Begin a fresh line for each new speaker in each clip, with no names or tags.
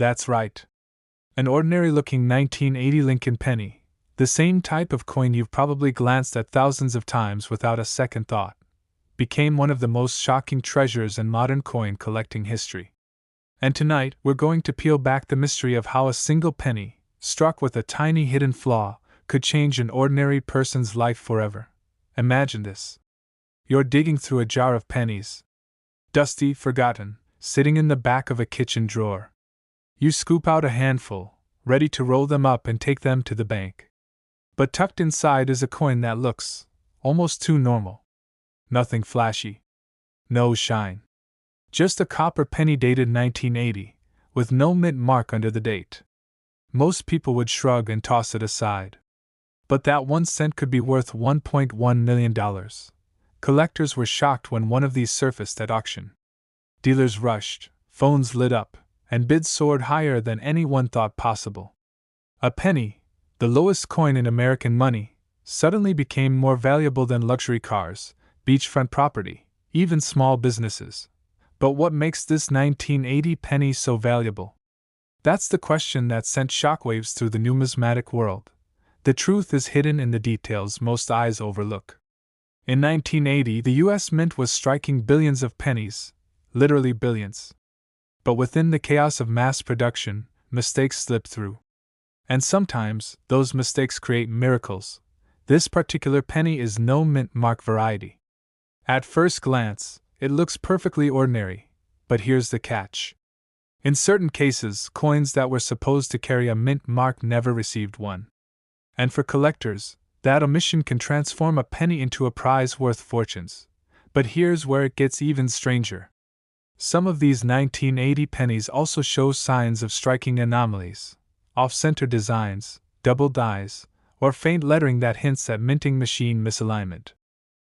That's right. An ordinary-looking 1980 Lincoln penny, the same type of coin you've probably glanced at thousands of times without a second thought, became one of the most shocking treasures in modern coin collecting history. And tonight, we're going to peel back the mystery of how a single penny, struck with a tiny hidden flaw, could change an ordinary person's life forever. Imagine this. You're digging through a jar of pennies. Dusty, forgotten, sitting in the back of a kitchen drawer. You scoop out a handful, ready to roll them up and take them to the bank. But tucked inside is a coin that looks almost too normal. Nothing flashy. No shine. Just a copper penny dated 1980, with no mint mark under the date. Most people would shrug and toss it aside. But that 1 cent could be worth $1.1 million. Collectors were shocked when one of these surfaced at auction. Dealers rushed, phones lit up, and bids soared higher than anyone thought possible. A penny, the lowest coin in American money, suddenly became more valuable than luxury cars, beachfront property, even small businesses. But what makes this 1980 penny so valuable? That's the question that sent shockwaves through the numismatic world. The truth is hidden in the details most eyes overlook. In 1980, the U.S. Mint was striking billions of pennies, literally billions. But within the chaos of mass production, mistakes slip through. And sometimes, those mistakes create miracles. This particular penny is no mint mark variety. At first glance, it looks perfectly ordinary, but here's the catch. In certain cases, coins that were supposed to carry a mint mark never received one. And for collectors, that omission can transform a penny into a prize worth fortunes. But here's where it gets even stranger. Some of these 1980 pennies also show signs of striking anomalies: off-center designs, double dies, or faint lettering that hints at minting machine misalignment.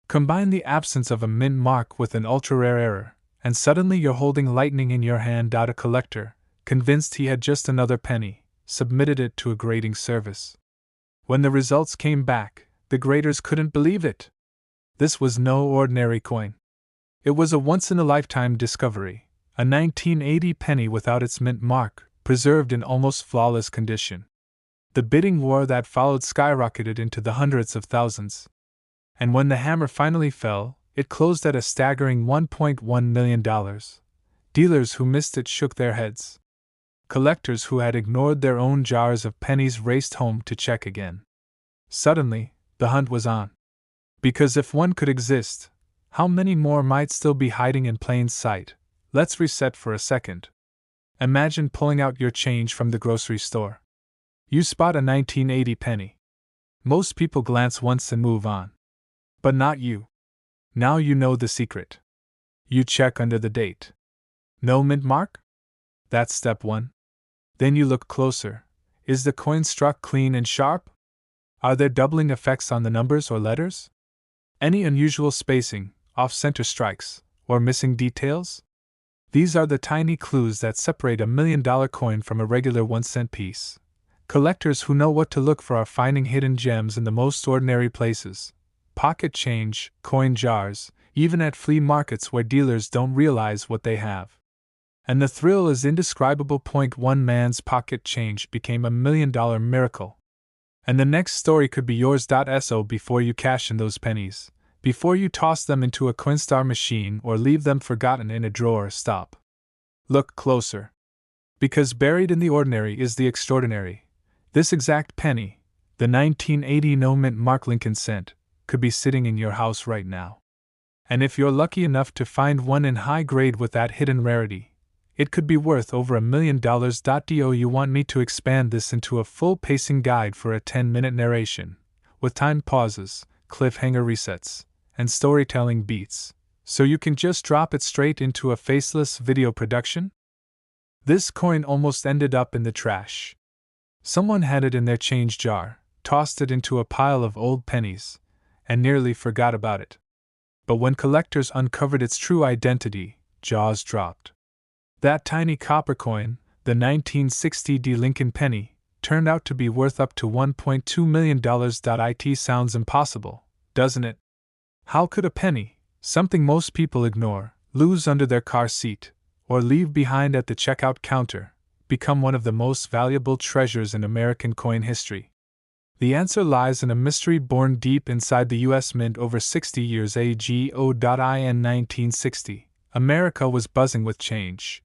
Combine the absence of a mint mark with an ultra-rare error, and suddenly you're holding lightning in your hand. A collector, convinced he had just another penny, submitted it to a grading service. When the results came back, the graders couldn't believe it. This was no ordinary coin. It was a once-in-a-lifetime discovery, a 1980 penny without its mint mark, preserved in almost flawless condition. The bidding war that followed skyrocketed into the hundreds of thousands. And when the hammer finally fell, it closed at a staggering $1.1 million. Dealers who missed it shook their heads. Collectors who had ignored their own jars of pennies raced home to check again. Suddenly, the hunt was on. Because if one could exist, how many more might still be hiding in plain sight? Let's reset for a second. Imagine pulling out your change from the grocery store. You spot a 1980 penny. Most people glance once and move on. But not you. Now you know the secret. You check under the date. No mint mark? That's step one. Then you look closer. Is the coin struck clean and sharp? Are there doubling effects on the numbers or letters? Any unusual spacing, off-center strikes, or missing details? These are the tiny clues that separate a $1 million coin from a regular 1-cent piece. Collectors who know what to look for are finding hidden gems in the most ordinary places. Pocket change, coin jars, even at flea markets where dealers don't realize what they have. And the thrill is indescribable. One man's pocket change became a $1 million miracle. And the next story could be yours. So before you cash in those pennies, before you toss them into a Coinstar machine or leave them forgotten in a drawer, stop. Look closer. Because buried in the ordinary is the extraordinary. This exact penny, the 1980 no mint mark Lincoln cent, could be sitting in your house right now. And if you're lucky enough to find one in high grade with that hidden rarity, it could be worth over $1 million. Do you want me to expand this into a full pacing guide for a 10-minute narration, with timed pauses, cliffhanger resets, and storytelling beats, so you can just drop it straight into a faceless video production? This coin almost ended up in the trash. Someone had it in their change jar, tossed it into a pile of old pennies, and nearly forgot about it. But when collectors uncovered its true identity, jaws dropped. That tiny copper coin, the 1960 Lincoln penny, turned out to be worth up to $1.2 million. It sounds impossible, doesn't it? How could a penny, something most people ignore, lose under their car seat, or leave behind at the checkout counter, become one of the most valuable treasures in American coin history? The answer lies in a mystery born deep inside the U.S. Mint over 60 years ago. In 1960, America was buzzing with change.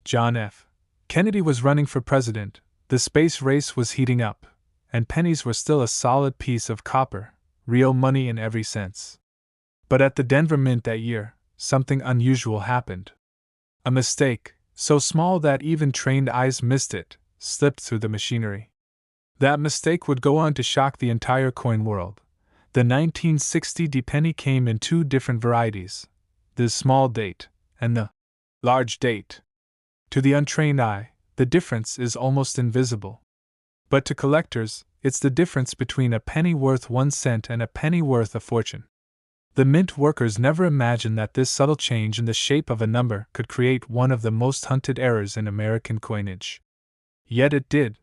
John F. Kennedy was running for president, the space race was heating up, and pennies were still a solid piece of copper, real money in every sense. But at the Denver Mint that year, something unusual happened. A mistake, so small that even trained eyes missed it, slipped through the machinery. That mistake would go on to shock the entire coin world. The 1960 D-penny came in two different varieties, the small date and the large date. To the untrained eye, the difference is almost invisible. But to collectors, it's the difference between a penny worth 1 cent and a penny worth a fortune. The mint workers never imagined that this subtle change in the shape of a number could create one of the most hunted errors in American coinage. Yet it did.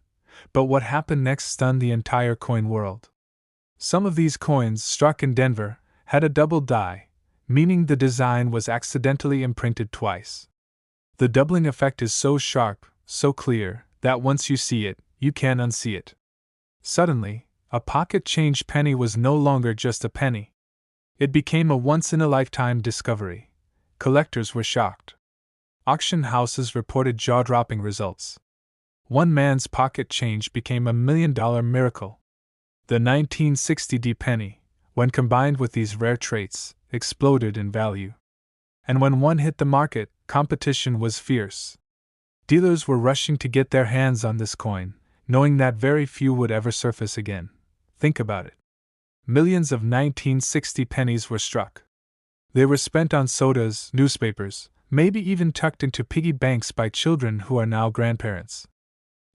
But what happened next stunned the entire coin world. Some of these coins struck in Denver had a double die, meaning the design was accidentally imprinted twice. The doubling effect is so sharp, so clear, that once you see it, you can't unsee it. Suddenly, a pocket change penny was no longer just a penny. It became a once-in-a-lifetime discovery. Collectors were shocked. Auction houses reported jaw-dropping results. One man's pocket change became $1 million miracle. The 1960 D-penny, when combined with these rare traits, exploded in value. And when one hit the market, competition was fierce. Dealers were rushing to get their hands on this coin, knowing that very few would ever surface again. Think about it. Millions of 1960 pennies were struck. They were spent on sodas, newspapers, maybe even tucked into piggy banks by children who are now grandparents.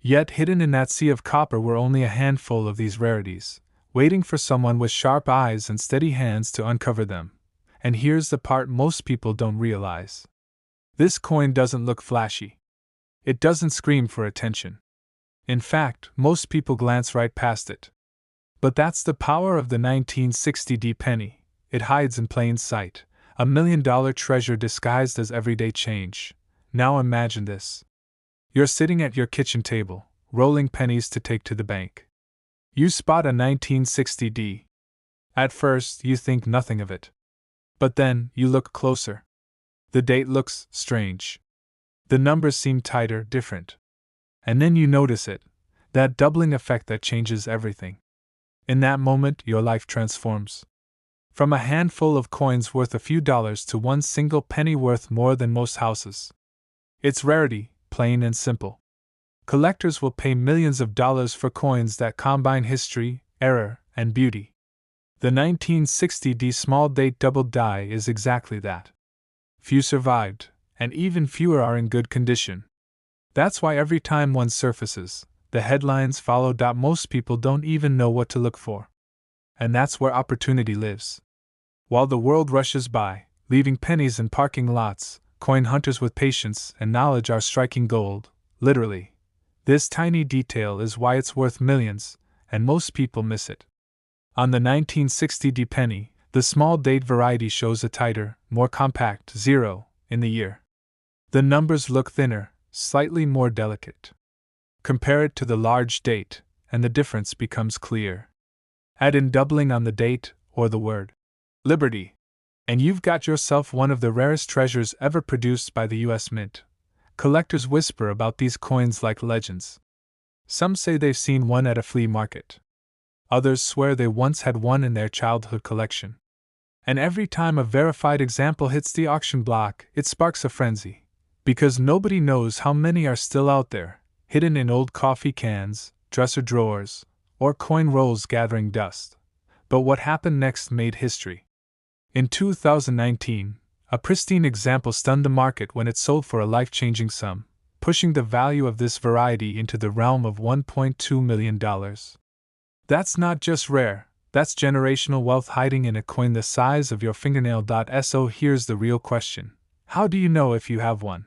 Yet hidden in that sea of copper were only a handful of these rarities, waiting for someone with sharp eyes and steady hands to uncover them. And here's the part most people don't realize. This coin doesn't look flashy. It doesn't scream for attention. In fact, most people glance right past it. But that's the power of the 1960 D-penny. It hides in plain sight, $1 million treasure disguised as everyday change. Now imagine this. You're sitting at your kitchen table, rolling pennies to take to the bank. You spot a 1960 D. At first, you think nothing of it. But then, you look closer. The date looks strange. The numbers seem tighter, different. And then you notice it, that doubling effect that changes everything. In that moment, your life transforms. From a handful of coins worth a few dollars to one single penny worth more than most houses. It's rarity, plain and simple. Collectors will pay millions of dollars for coins that combine history, error, and beauty. The 1960 D small date double die is exactly that. Few survived, and even fewer are in good condition. That's why every time one surfaces, the headlines follow. Most people don't even know what to look for. And that's where opportunity lives. While the world rushes by, leaving pennies in parking lots, coin hunters with patience and knowledge are striking gold, literally. This tiny detail is why it's worth millions, and most people miss it. On the 1960 D penny, the small date variety shows a tighter, more compact 0 in the year. The numbers look thinner, slightly more delicate. Compare it to the large date, and the difference becomes clear. Add in doubling on the date, or the word Liberty, and you've got yourself one of the rarest treasures ever produced by the U.S. Mint. Collectors whisper about these coins like legends. Some say they've seen one at a flea market. Others swear they once had one in their childhood collection. And every time a verified example hits the auction block, it sparks a frenzy. Because nobody knows how many are still out there, hidden in old coffee cans, dresser drawers, or coin rolls gathering dust. But what happened next made history. In 2019, a pristine example stunned the market when it sold for a life-changing sum, pushing the value of this variety into the realm of $1.2 million. That's not just rare, that's generational wealth hiding in a coin the size of your fingernail. So here's the real question. How do you know if you have one?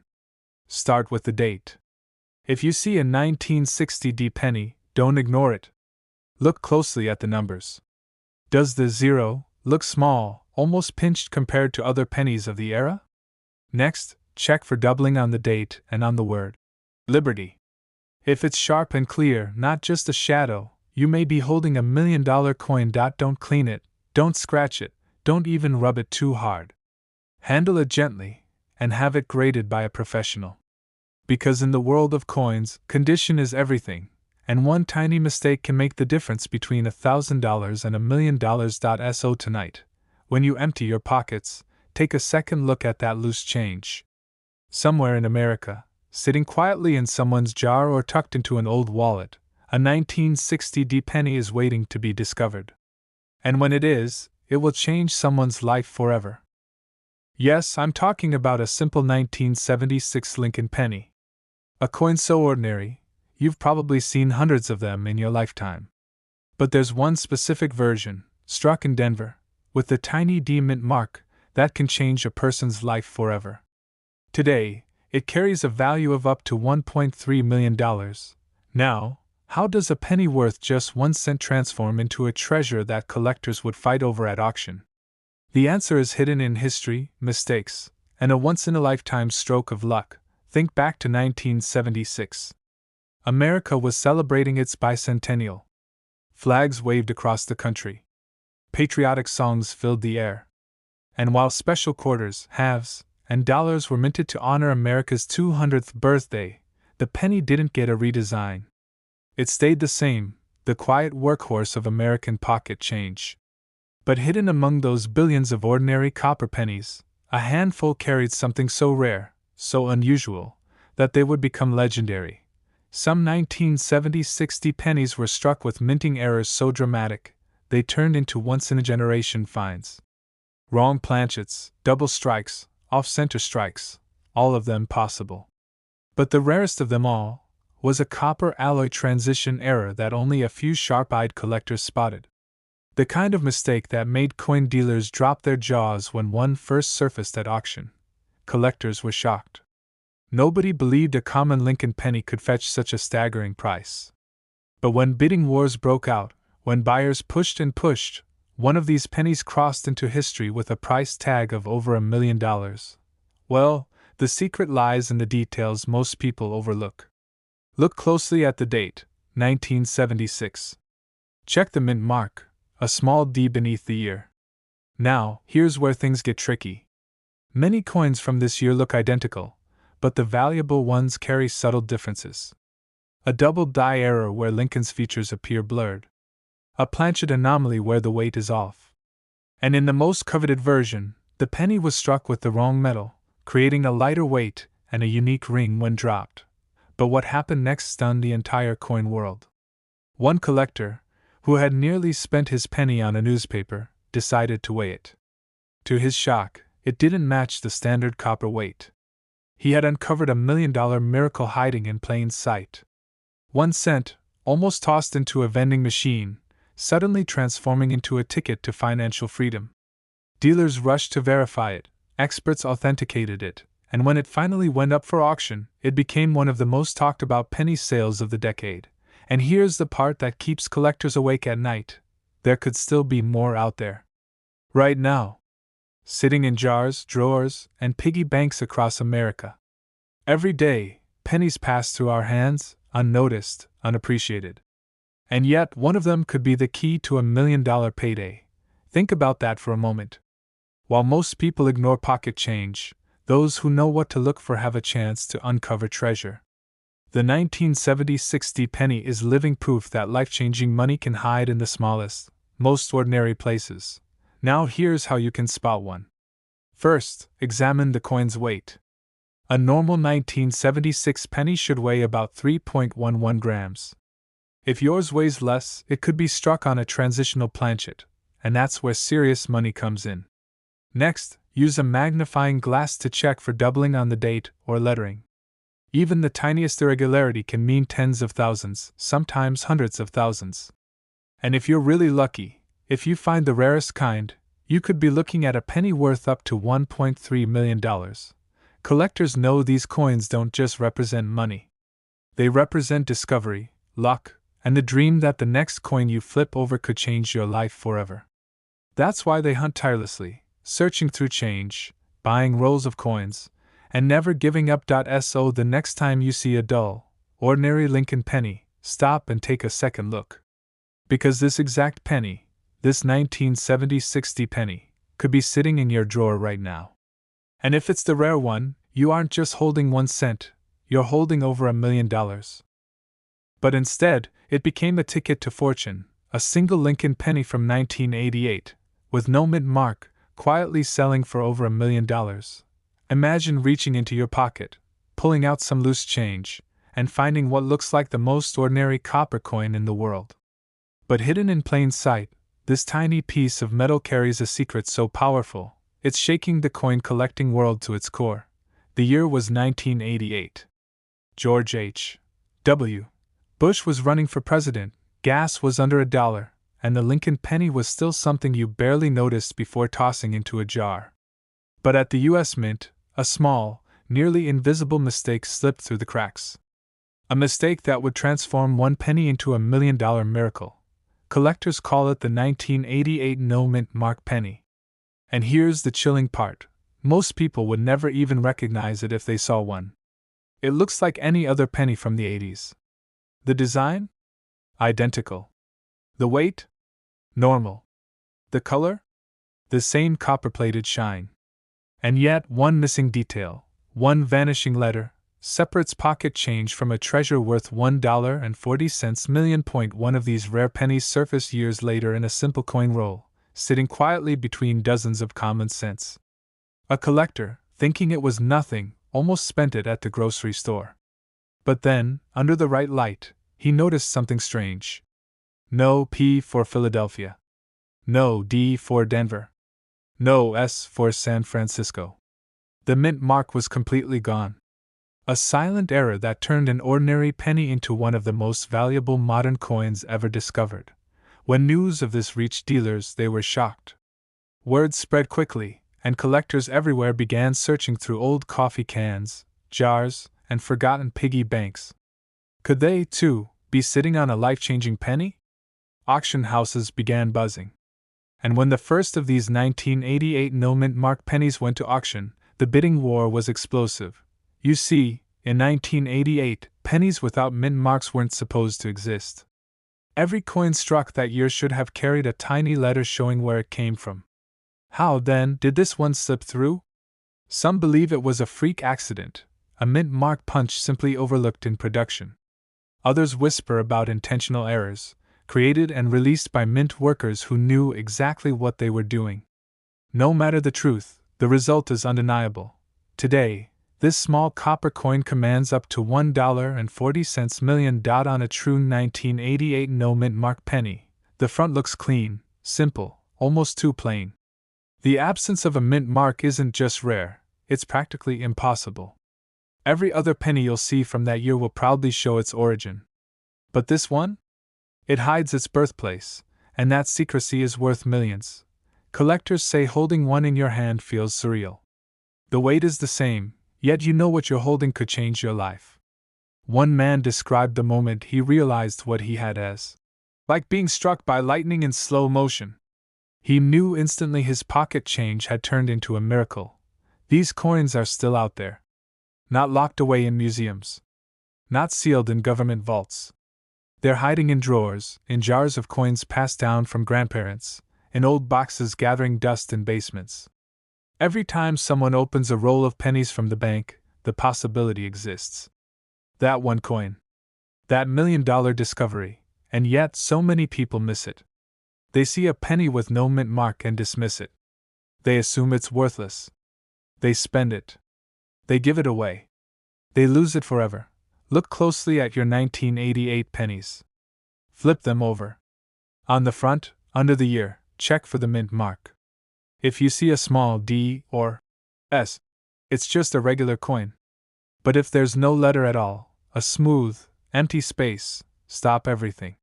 Start with the date. If you see a 1960 D penny, don't ignore it. Look closely at the numbers. Does the 0 look small, almost pinched compared to other pennies of the era? Next, check for doubling on the date and on the word Liberty. If it's sharp and clear, not just a shadow, you may be holding $1 million coin. Don't clean it, don't scratch it, don't even rub it too hard. Handle it gently, and have it graded by a professional. Because in the world of coins, condition is everything, and one tiny mistake can make the difference between $1,000 and $1 million. So tonight, when you empty your pockets, take a second look at that loose change. Somewhere in America, sitting quietly in someone's jar or tucked into an old wallet, a 1960 penny is waiting to be discovered. And when it is, it will change someone's life forever. Yes, I'm talking about a simple 1976 Lincoln penny. A coin so ordinary, you've probably seen hundreds of them in your lifetime. But there's one specific version, struck in Denver, with the tiny D mint mark, that can change a person's life forever. Today, it carries a value of up to $1.3 million. Now, how does a penny worth just 1 cent transform into a treasure that collectors would fight over at auction? The answer is hidden in history, mistakes, and a once-in-a-lifetime stroke of luck. Think back to 1976. America was celebrating its bicentennial. Flags waved across the country. Patriotic songs filled the air. And while special quarters, halves, and dollars were minted to honor America's 200th birthday, the penny didn't get a redesign. It stayed the same, the quiet workhorse of American pocket change. But hidden among those billions of ordinary copper pennies, a handful carried something so rare, so unusual, that they would become legendary. Some 1976 pennies were struck with minting errors so dramatic, they turned into once-in-a-generation finds. Wrong planchets, double strikes, off-center strikes, all of them possible. But the rarest of them all was a copper alloy transition error that only a few sharp-eyed collectors spotted. The kind of mistake that made coin dealers drop their jaws when one first surfaced at auction. Collectors were shocked. Nobody believed a common Lincoln penny could fetch such a staggering price. But when bidding wars broke out, when buyers pushed and pushed, one of these pennies crossed into history with a price tag of over $1 million. Well, the secret lies in the details most people overlook. Look closely at the date, 1976. Check the mint mark, a small D beneath the year. Now, here's where things get tricky. Many coins from this year look identical, but the valuable ones carry subtle differences. A double die error where Lincoln's features appear blurred. A planchet anomaly where the weight is off. And in the most coveted version, the penny was struck with the wrong metal, creating a lighter weight and a unique ring when dropped. But what happened next stunned the entire coin world. One collector, who had nearly spent his penny on a newspaper, decided to weigh it. To his shock, it didn't match the standard copper weight. He had uncovered $1 million miracle hiding in plain sight. 1 cent, almost tossed into a vending machine, suddenly transforming into a ticket to financial freedom. Dealers rushed to verify it, experts authenticated it, and when it finally went up for auction, it became one of the most talked about penny sales of the decade. And here's the part that keeps collectors awake at night: there could still be more out there. Right now. Sitting in jars, drawers, and piggy banks across America. Every day, pennies pass through our hands, unnoticed, unappreciated. And yet, one of them could be the key to $1 million payday. Think about that for a moment. While most people ignore pocket change, those who know what to look for have a chance to uncover treasure. The 1976 penny is living proof that life-changing money can hide in the smallest, most ordinary places. Now here's how you can spot one. First, examine the coin's weight. A normal 1976 penny should weigh about 3.11 grams. If yours weighs less, it could be struck on a transitional planchet, and that's where serious money comes in. Next, use a magnifying glass to check for doubling on the date or lettering. Even the tiniest irregularity can mean tens of thousands, sometimes hundreds of thousands. And if you're really lucky, if you find the rarest kind, you could be looking at a penny worth up to $1.3 million. Collectors know these coins don't just represent money. They represent discovery, luck, and the dream that the next coin you flip over could change your life forever. That's why they hunt tirelessly, searching through change, buying rolls of coins, and never giving up. So the next time you see a dull, ordinary Lincoln penny, stop and take a second look. Because this exact penny, this 1970-60 penny, could be sitting in your drawer right now. And if it's the rare one, you aren't just holding 1 cent, you're holding over $1 million. But instead, it became a ticket to fortune, a single Lincoln penny from 1988, with no mint mark, quietly selling for over $1 million. Imagine reaching into your pocket, pulling out some loose change, and finding what looks like the most ordinary copper coin in the world. But hidden in plain sight, this tiny piece of metal carries a secret so powerful, it's shaking the coin collecting world to its core. The year was 1988. George H. W. Bush was running for president, gas was under $1, and the Lincoln penny was still something you barely noticed before tossing into a jar. But at the U.S. Mint, a small, nearly invisible mistake slipped through the cracks. A mistake that would transform 1 penny into $1 million miracle. Collectors call it the 1988 no mint mark penny. And here's the chilling part. Most people would never even recognize it if they saw one. It looks like any other penny from the 80s. The design? Identical. The weight? Normal. The color? The same copper-plated shine. And yet, one missing detail, one vanishing letter, separates pocket change from a treasure worth $1.40 million. One of these rare pennies surfaced years later in a simple coin roll, sitting quietly between dozens of common cents. A collector, thinking it was nothing, almost spent it at the grocery store. But then, under the right light, he noticed something strange. No P for Philadelphia. No D for Denver. No S for San Francisco. The mint mark was completely gone. A silent error that turned an ordinary penny into one of the most valuable modern coins ever discovered. When news of this reached dealers, they were shocked. Word spread quickly, and collectors everywhere began searching through old coffee cans, jars, and forgotten piggy banks. Could they, too, be sitting on a life-changing penny? Auction houses began buzzing. And when the first of these 1988 no-mint mark pennies went to auction, the bidding war was explosive. You see, in 1988, pennies without mint marks weren't supposed to exist. Every coin struck that year should have carried a tiny letter showing where it came from. How, then, did this one slip through? Some believe it was a freak accident, a mint mark punch simply overlooked in production. Others whisper about intentional errors, created and released by mint workers who knew exactly what they were doing. No matter the truth, the result is undeniable. Today, this small copper coin commands up to $1.40 million. On a true 1988 no mint mark penny, the front looks clean, simple, almost too plain. The absence of a mint mark isn't just rare, it's practically impossible. Every other penny you'll see from that year will proudly show its origin. But this one? It hides its birthplace, and that secrecy is worth millions. Collectors say holding one in your hand feels surreal. The weight is the same, yet you know what you're holding could change your life. One man described the moment he realized what he had as like being struck by lightning in slow motion. He knew instantly his pocket change had turned into a miracle. These coins are still out there. Not locked away in museums. Not sealed in government vaults. They're hiding in drawers, in jars of coins passed down from grandparents, in old boxes gathering dust in basements. Every time someone opens a roll of pennies from the bank, the possibility exists. That one coin. That $1 million discovery, and yet so many people miss it. They see a penny with no mint mark and dismiss it. They assume it's worthless. They spend it. They give it away. They lose it forever. Look closely at your 1988 pennies. Flip them over. On the front, under the year, check for the mint mark. If you see a small D or S, it's just a regular coin. But if there's no letter at all, a smooth, empty space, stop everything.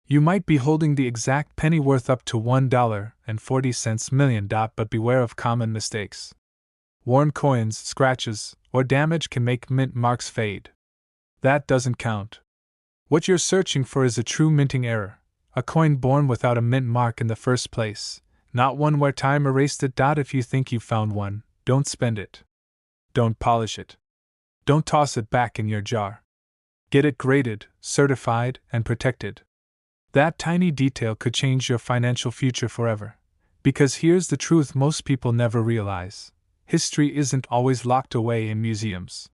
You might be holding the exact penny worth up to $1.40 million. But beware of common mistakes. Worn coins, scratches, or damage can make mint marks fade. That doesn't count. What you're searching for is a true minting error, a coin born without a mint mark in the first place, not one where time erased it. If you think you've found one, don't spend it. Don't polish it. Don't toss it back in your jar. Get it graded, certified, and protected. That tiny detail could change your financial future forever. Because here's the truth most people never realize: history isn't always locked away in museums.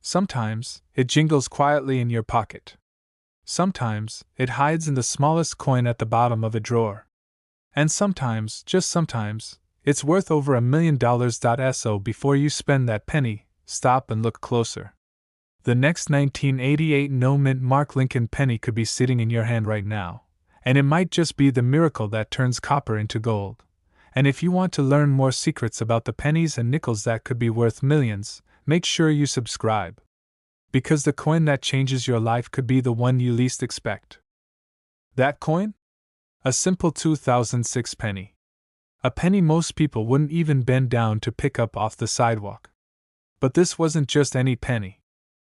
Sometimes, it jingles quietly in your pocket. Sometimes, it hides in the smallest coin at the bottom of a drawer. And sometimes, just sometimes, it's worth over $1 million. So before you spend that penny, stop and look closer. The next 1988 no-mint Mark Lincoln penny could be sitting in your hand right now, and it might just be the miracle that turns copper into gold. And if you want to learn more secrets about the pennies and nickels that could be worth millions, make sure you subscribe. Because the coin that changes your life could be the one you least expect. That coin? A simple 2006 penny. A penny most people wouldn't even bend down to pick up off the sidewalk. But this wasn't just any penny.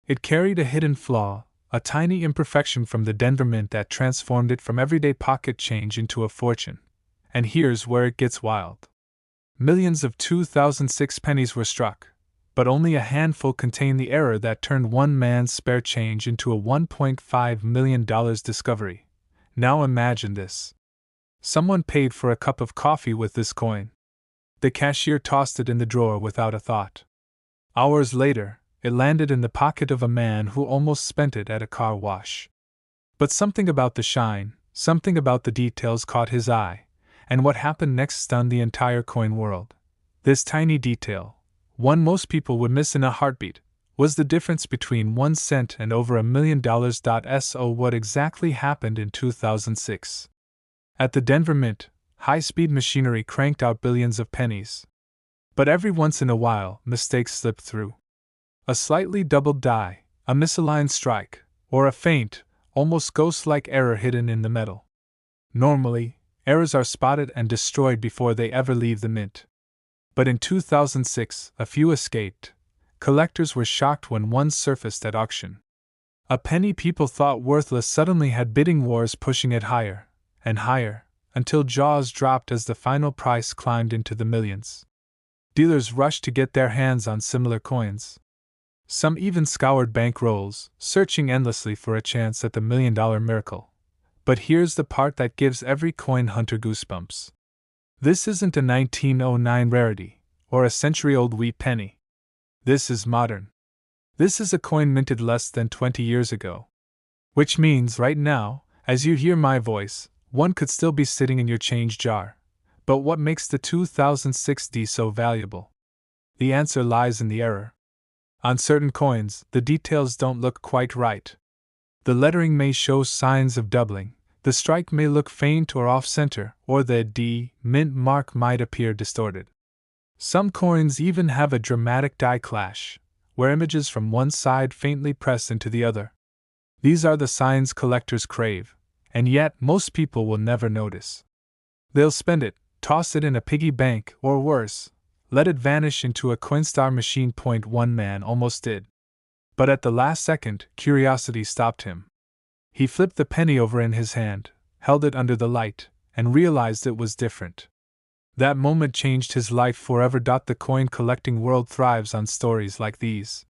It carried a hidden flaw, a tiny imperfection from the Denver Mint that transformed it from everyday pocket change into a fortune. And here's where it gets wild. Millions of 2006 pennies were struck, but only a handful contained the error that turned one man's spare change into a $1.5 million discovery. Now imagine this. Someone paid for a cup of coffee with this coin. The cashier tossed it in the drawer without a thought. Hours later, it landed in the pocket of a man who almost spent it at a car wash. But something about the shine, something about the details caught his eye, and what happened next stunned the entire coin world. This tiny detail, one most people would miss in a heartbeat, was the difference between 1 cent and over $1 million. So what exactly happened in 2006? At the Denver Mint, high-speed machinery cranked out billions of pennies. But every once in a while, mistakes slipped through. A slightly doubled die, a misaligned strike, or a faint, almost ghost-like error hidden in the metal. Normally, errors are spotted and destroyed before they ever leave the mint. But in 2006, a few escaped. Collectors were shocked when one surfaced at auction. A penny people thought worthless suddenly had bidding wars pushing it higher and higher, until jaws dropped as the final price climbed into the millions. Dealers rushed to get their hands on similar coins. Some even scoured bank rolls, searching endlessly for a chance at the $1 million miracle. But here's the part that gives every coin hunter goosebumps. This isn't a 1909 rarity, or a century-old wheat penny. This is modern. This is a coin minted less than 20 years ago. Which means right now, as you hear my voice, one could still be sitting in your change jar. But what makes the 2006 D so valuable? The answer lies in the error. On certain coins, the details don't look quite right. The lettering may show signs of doubling, the strike may look faint or off-center, or the D mint mark might appear distorted. Some coins even have a dramatic die clash, where images from one side faintly press into the other. These are the signs collectors crave, and yet most people will never notice. They'll spend it, toss it in a piggy bank, or worse, let it vanish into a Coinstar machine. One man almost did. But at the last second, curiosity stopped him. He flipped the penny over in his hand, held it under the light, and realized it was different. That moment changed his life forever. The coin collecting world thrives on stories like these.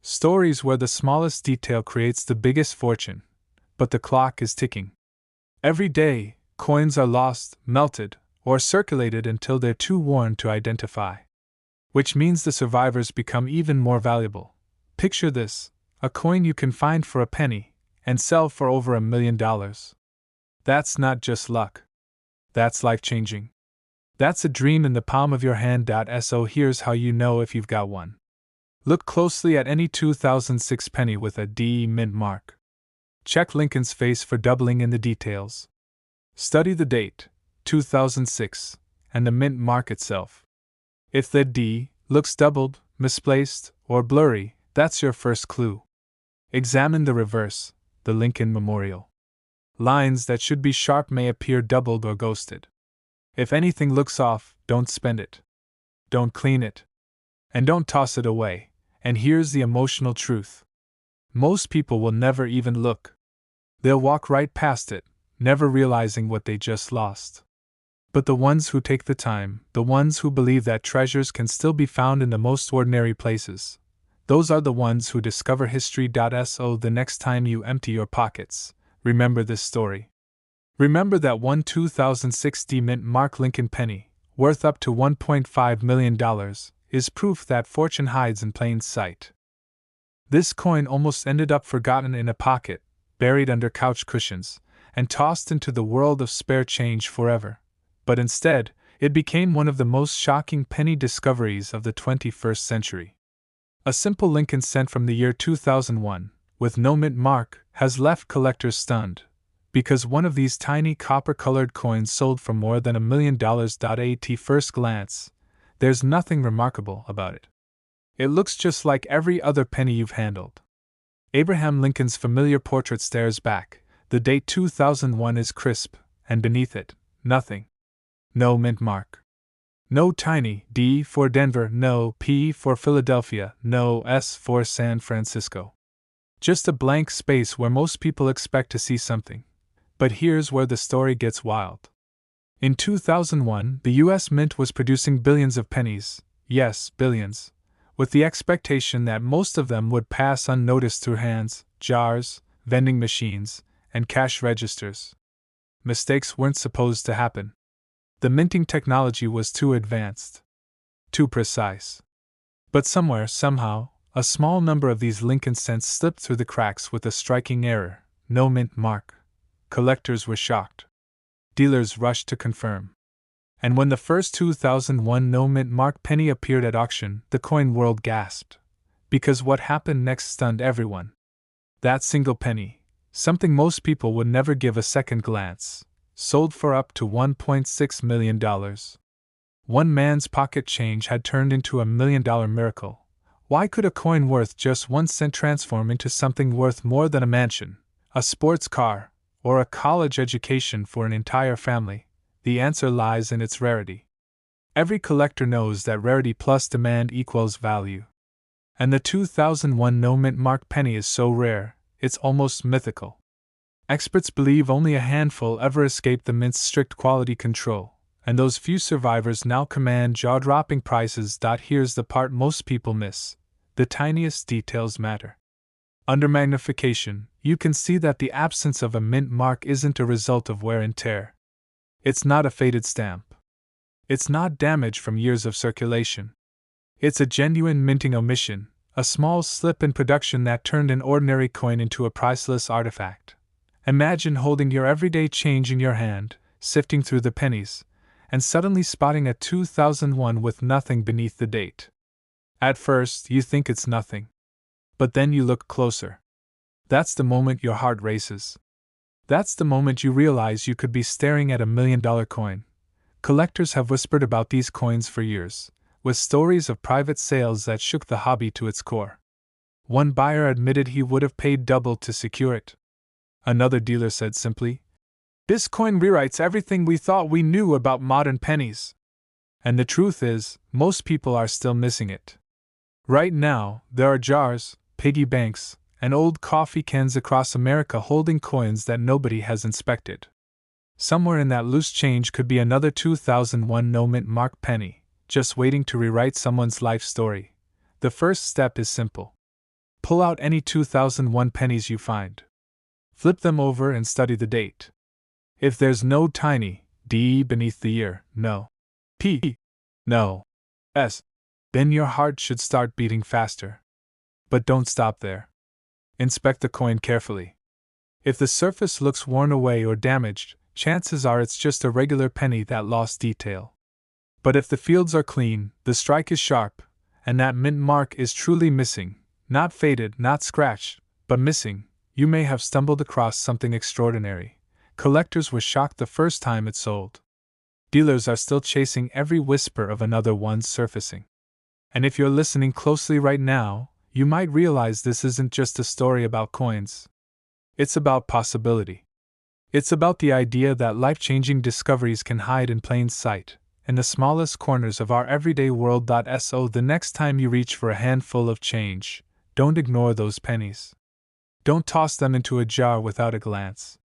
Stories where the smallest detail creates the biggest fortune, but the clock is ticking. Every day, coins are lost, melted, or circulated until they're too worn to identify. Which means the survivors become even more valuable. Picture this: a coin you can find for a penny and sell for over $1 million. That's not just luck. That's life-changing. That's a dream in the palm of your hand. So here's how you know if you've got one. Look closely at any 2006 penny with a D mint mark. Check Lincoln's face for doubling in the details. Study the date, 2006, and the mint mark itself. If the D looks doubled, misplaced, or blurry, that's your first clue. Examine the reverse, the Lincoln Memorial. Lines that should be sharp may appear doubled or ghosted. If anything looks off, don't spend it. Don't clean it. And don't toss it away. And here's the emotional truth. Most people will never even look. They'll walk right past it, never realizing what they just lost. But the ones who take the time, the ones who believe that treasures can still be found in the most ordinary places, Those are the ones who discover history.so the next time you empty your pockets. Remember this story. Remember that one 2006 mint mark Lincoln penny, worth up to $1.5 million, is proof that fortune hides in plain sight. This coin almost ended up forgotten in a pocket, buried under couch cushions, and tossed into the world of spare change forever. But instead, it became one of the most shocking penny discoveries of the 21st century. A simple Lincoln cent from the year 2001, with no mint mark, has left collectors stunned, because one of these tiny copper-colored coins sold for more than $1 million. At first glance, there's nothing remarkable about it. It looks just like every other penny you've handled. Abraham Lincoln's familiar portrait stares back, the date 2001 is crisp, and beneath it, nothing. No mint mark. No tiny D for Denver, no P for Philadelphia, no S for San Francisco. Just a blank space where most people expect to see something. But here's where the story gets wild. In 2001, the US Mint was producing billions of pennies, yes, billions, with the expectation that most of them would pass unnoticed through hands, jars, vending machines, and cash registers. Mistakes weren't supposed to happen. The minting technology was too advanced, too precise. But somewhere, somehow, a small number of these Lincoln cents slipped through the cracks with a striking error: no mint mark. Collectors were shocked. Dealers rushed to confirm. And when the first 2001 no mint mark penny appeared at auction, the coin world gasped. Because what happened next stunned everyone. That single penny, something most people would never give a second glance, sold for up to $1.6 million. One man's pocket change had turned into $1 million miracle. Why could a coin worth just 1 cent transform into something worth more than a mansion, a sports car, or a college education for an entire family? The answer lies in its rarity. Every collector knows that rarity plus demand equals value. And the 2001 no mint mark penny is so rare, it's almost mythical. Experts believe only a handful ever escaped the mint's strict quality control, and those few survivors now command jaw-dropping prices. Here's the part most people miss: the tiniest details matter. Under magnification, you can see that the absence of a mint mark isn't a result of wear and tear. It's not a faded stamp. It's not damage from years of circulation. It's a genuine minting omission, a small slip in production that turned an ordinary coin into a priceless artifact. Imagine holding your everyday change in your hand, sifting through the pennies, and suddenly spotting a 2001 with nothing beneath the date. At first, you think it's nothing. But then you look closer. That's the moment your heart races. That's the moment you realize you could be staring at $1 million coin. Collectors have whispered about these coins for years, with stories of private sales that shook the hobby to its core. One buyer admitted he would have paid double to secure it. Another dealer said simply, "This coin rewrites everything we thought we knew about modern pennies." And the truth is, most people are still missing it. Right now, there are jars, piggy banks, and old coffee cans across America holding coins that nobody has inspected. Somewhere in that loose change could be another 2001 no mint mark penny, just waiting to rewrite someone's life story. The first step is simple. Pull out any 2001 pennies you find. Flip them over and study the date. If there's no tiny D beneath the year, no P, no S, then your heart should start beating faster. But don't stop there. Inspect the coin carefully. If the surface looks worn away or damaged, chances are it's just a regular penny that lost detail. But if the fields are clean, the strike is sharp, and that mint mark is truly missing, not faded, not scratched, but missing, you may have stumbled across something extraordinary. Collectors were shocked the first time it sold. Dealers are still chasing every whisper of another one surfacing. And if you're listening closely right now, you might realize this isn't just a story about coins. It's about possibility. It's about the idea that life-changing discoveries can hide in plain sight, in the smallest corners of our everyday world. So the next time you reach for a handful of change, don't ignore those pennies. Don't toss them into a jar without a glance.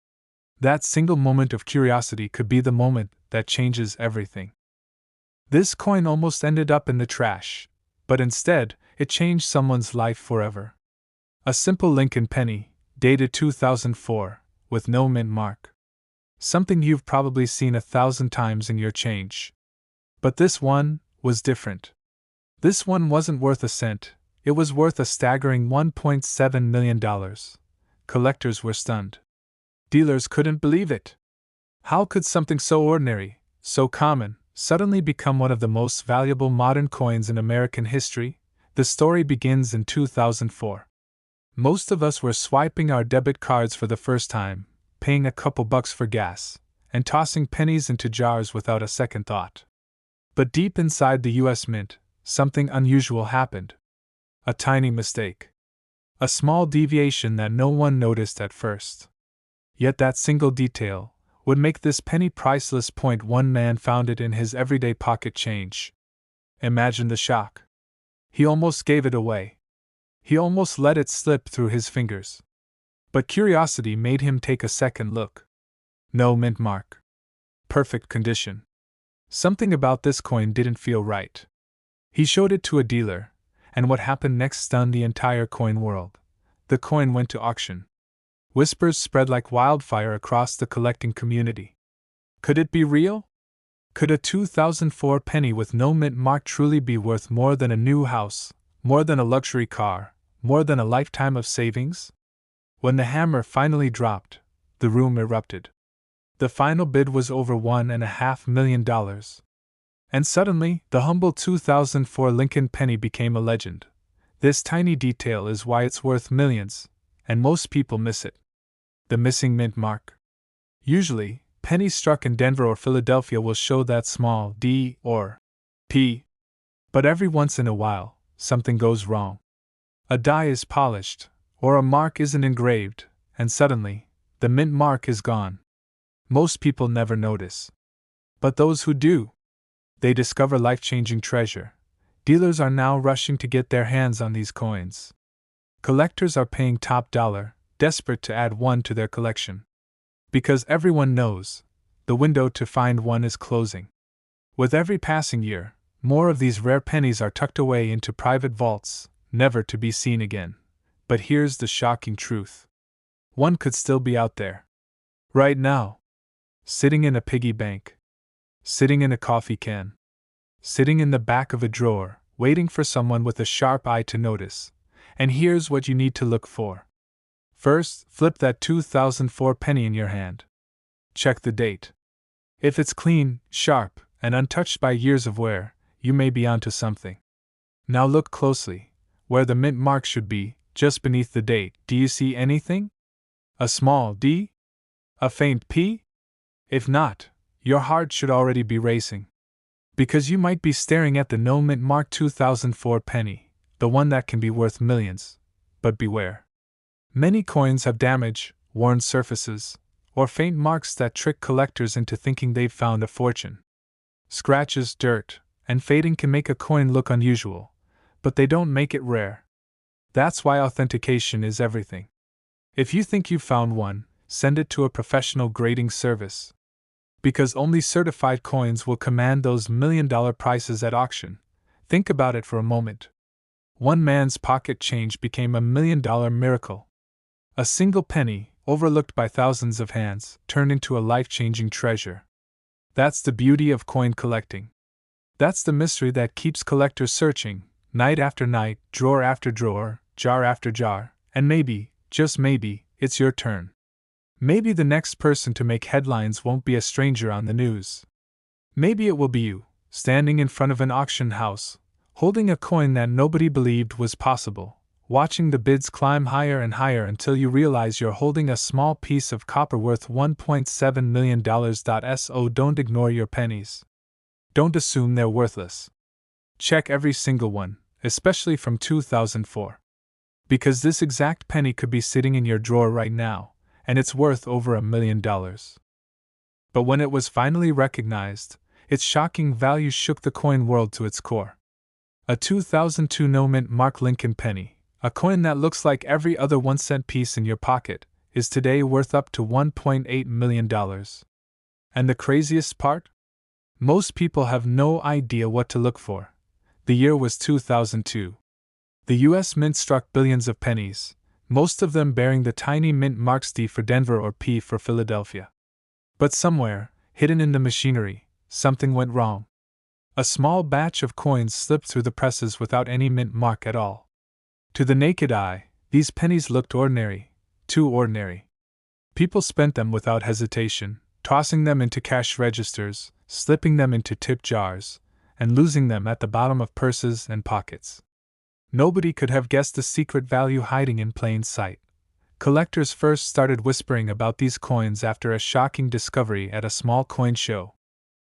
That single moment of curiosity could be the moment that changes everything. This coin almost ended up in the trash, but instead, it changed someone's life forever. A simple Lincoln penny, dated 2004, with no mint mark. Something you've probably seen 1,000 times in your change. But this one was different. This one wasn't worth a cent, it was worth a staggering $1.7 million. Collectors were stunned. Dealers couldn't believe it. How could something so ordinary, so common, suddenly become one of the most valuable modern coins in American history? The story begins in 2004. Most of us were swiping our debit cards for the first time, paying a couple bucks for gas, and tossing pennies into jars without a second thought. But deep inside the US Mint, something unusual happened. A tiny mistake. A small deviation that no one noticed at first. Yet that single detail would make this penny priceless. One man found it in his everyday pocket change. Imagine the shock. He almost gave it away. He almost let it slip through his fingers. But curiosity made him take a second look. No mint mark. Perfect condition. Something about this coin didn't feel right. He showed it to a dealer, and what happened next stunned the entire coin world. The coin went to auction. Whispers spread like wildfire across the collecting community. Could it be real? Could a 2004 penny with no mint mark truly be worth more than a new house, more than a luxury car, more than a lifetime of savings? When the hammer finally dropped, the room erupted. The final bid was over $1.5 million. And suddenly, the humble 2004 Lincoln penny became a legend. This tiny detail is why it's worth millions, and most people miss it. The missing mint mark. Usually, pennies struck in Denver or Philadelphia will show that small D or P. But every once in a while, something goes wrong. A die is polished, or a mark isn't engraved, and suddenly, the mint mark is gone. Most people never notice. But those who do, they discover life-changing treasure. Dealers are now rushing to get their hands on these coins. Collectors are paying top dollar, desperate to add one to their collection. Because everyone knows, the window to find one is closing. With every passing year, more of these rare pennies are tucked away into private vaults, never to be seen again. But here's the shocking truth. One could still be out there. Right now. Sitting in a piggy bank. Sitting in a coffee can. Sitting in the back of a drawer, waiting for someone with a sharp eye to notice. And here's what you need to look for. First, flip that 2004 penny in your hand. Check the date. If it's clean, sharp, and untouched by years of wear, you may be onto something. Now look closely. Where the mint mark should be, just beneath the date, do you see anything? A small D? A faint P? If not, your heart should already be racing. Because you might be staring at the no mint mark 2004 penny, the one that can be worth millions. But beware. Many coins have damage, worn surfaces, or faint marks that trick collectors into thinking they've found a fortune. Scratches, dirt, and fading can make a coin look unusual, but they don't make it rare. That's why authentication is everything. If you think you've found one, send it to a professional grading service. Because only certified coins will command those million-dollar prices at auction. Think about it for a moment. One man's pocket change became a million-dollar miracle. A single penny, overlooked by thousands of hands, turned into a life-changing treasure. That's the beauty of coin collecting. That's the mystery that keeps collectors searching, night after night, drawer after drawer, jar after jar, and maybe, just maybe, it's your turn. Maybe the next person to make headlines won't be a stranger on the news. Maybe it will be you, standing in front of an auction house, holding a coin that nobody believed was possible, watching the bids climb higher and higher until you realize you're holding a small piece of copper worth $1.7 million. So don't ignore your pennies. Don't assume they're worthless. Check every single one, especially from 2004. Because this exact penny could be sitting in your drawer right now, and it's worth over $1 million. But when it was finally recognized, its shocking value shook the coin world to its core. A 2002 no mint mark Lincoln penny, a coin that looks like every other 1-cent piece in your pocket, is today worth up to $1.8 million. And the craziest part? Most people have no idea what to look for. The year was 2002. The U.S. Mint struck billions of pennies, most of them bearing the tiny mint marks D for Denver or P for Philadelphia. But somewhere, hidden in the machinery, something went wrong. A small batch of coins slipped through the presses without any mint mark at all. To the naked eye, these pennies looked ordinary, too ordinary. People spent them without hesitation, tossing them into cash registers, slipping them into tip jars, and losing them at the bottom of purses and pockets. Nobody could have guessed the secret value hiding in plain sight. Collectors first started whispering about these coins after a shocking discovery at a small coin show.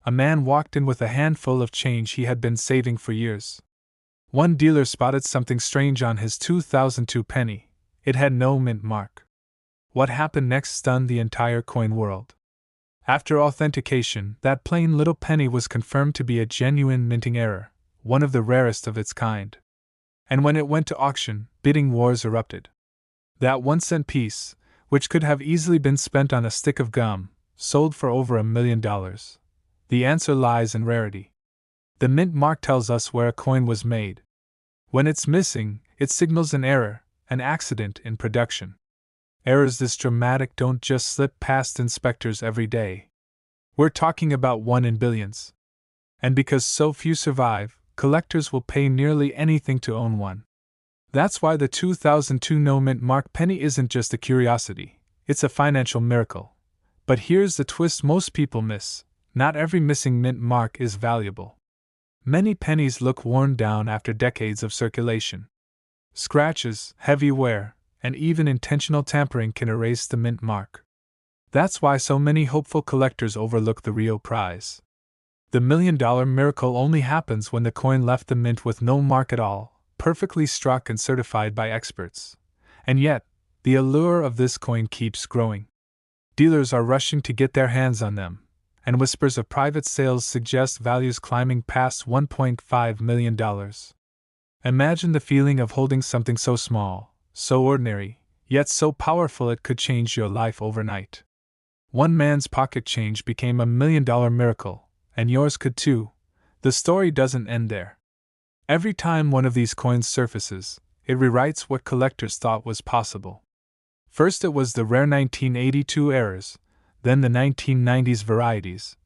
A man walked in with a handful of change he had been saving for years. One dealer spotted something strange on his 2002 penny. It had no mint mark. What happened next stunned the entire coin world. After authentication, that plain little penny was confirmed to be a genuine minting error, one of the rarest of its kind. And when it went to auction, bidding wars erupted. That 1-cent piece, which could have easily been spent on a stick of gum, sold for over $1 million. The answer lies in rarity. The mint mark tells us where a coin was made. When it's missing, it signals an error, an accident in production. Errors this dramatic don't just slip past inspectors every day. We're talking about 1 in billions. And because so few survive, collectors will pay nearly anything to own one. That's why the 2002 no mint mark penny isn't just a curiosity, it's a financial miracle. But here's the twist most people miss: not every missing mint mark is valuable. Many pennies look worn down after decades of circulation. Scratches, heavy wear, and even intentional tampering can erase the mint mark. That's why so many hopeful collectors overlook the real prize. The $1 million miracle only happens when the coin left the mint with no mark at all, perfectly struck and certified by experts. And yet, the allure of this coin keeps growing. Dealers are rushing to get their hands on them, and whispers of private sales suggest values climbing past $1.5 million. Imagine the feeling of holding something so small, so ordinary, yet so powerful it could change your life overnight. One man's pocket change became $1 million miracle, and yours could too. The story doesn't end there. Every time one of these coins surfaces, it rewrites what collectors thought was possible. First it was the rare 1982 errors, then the 1990s varieties.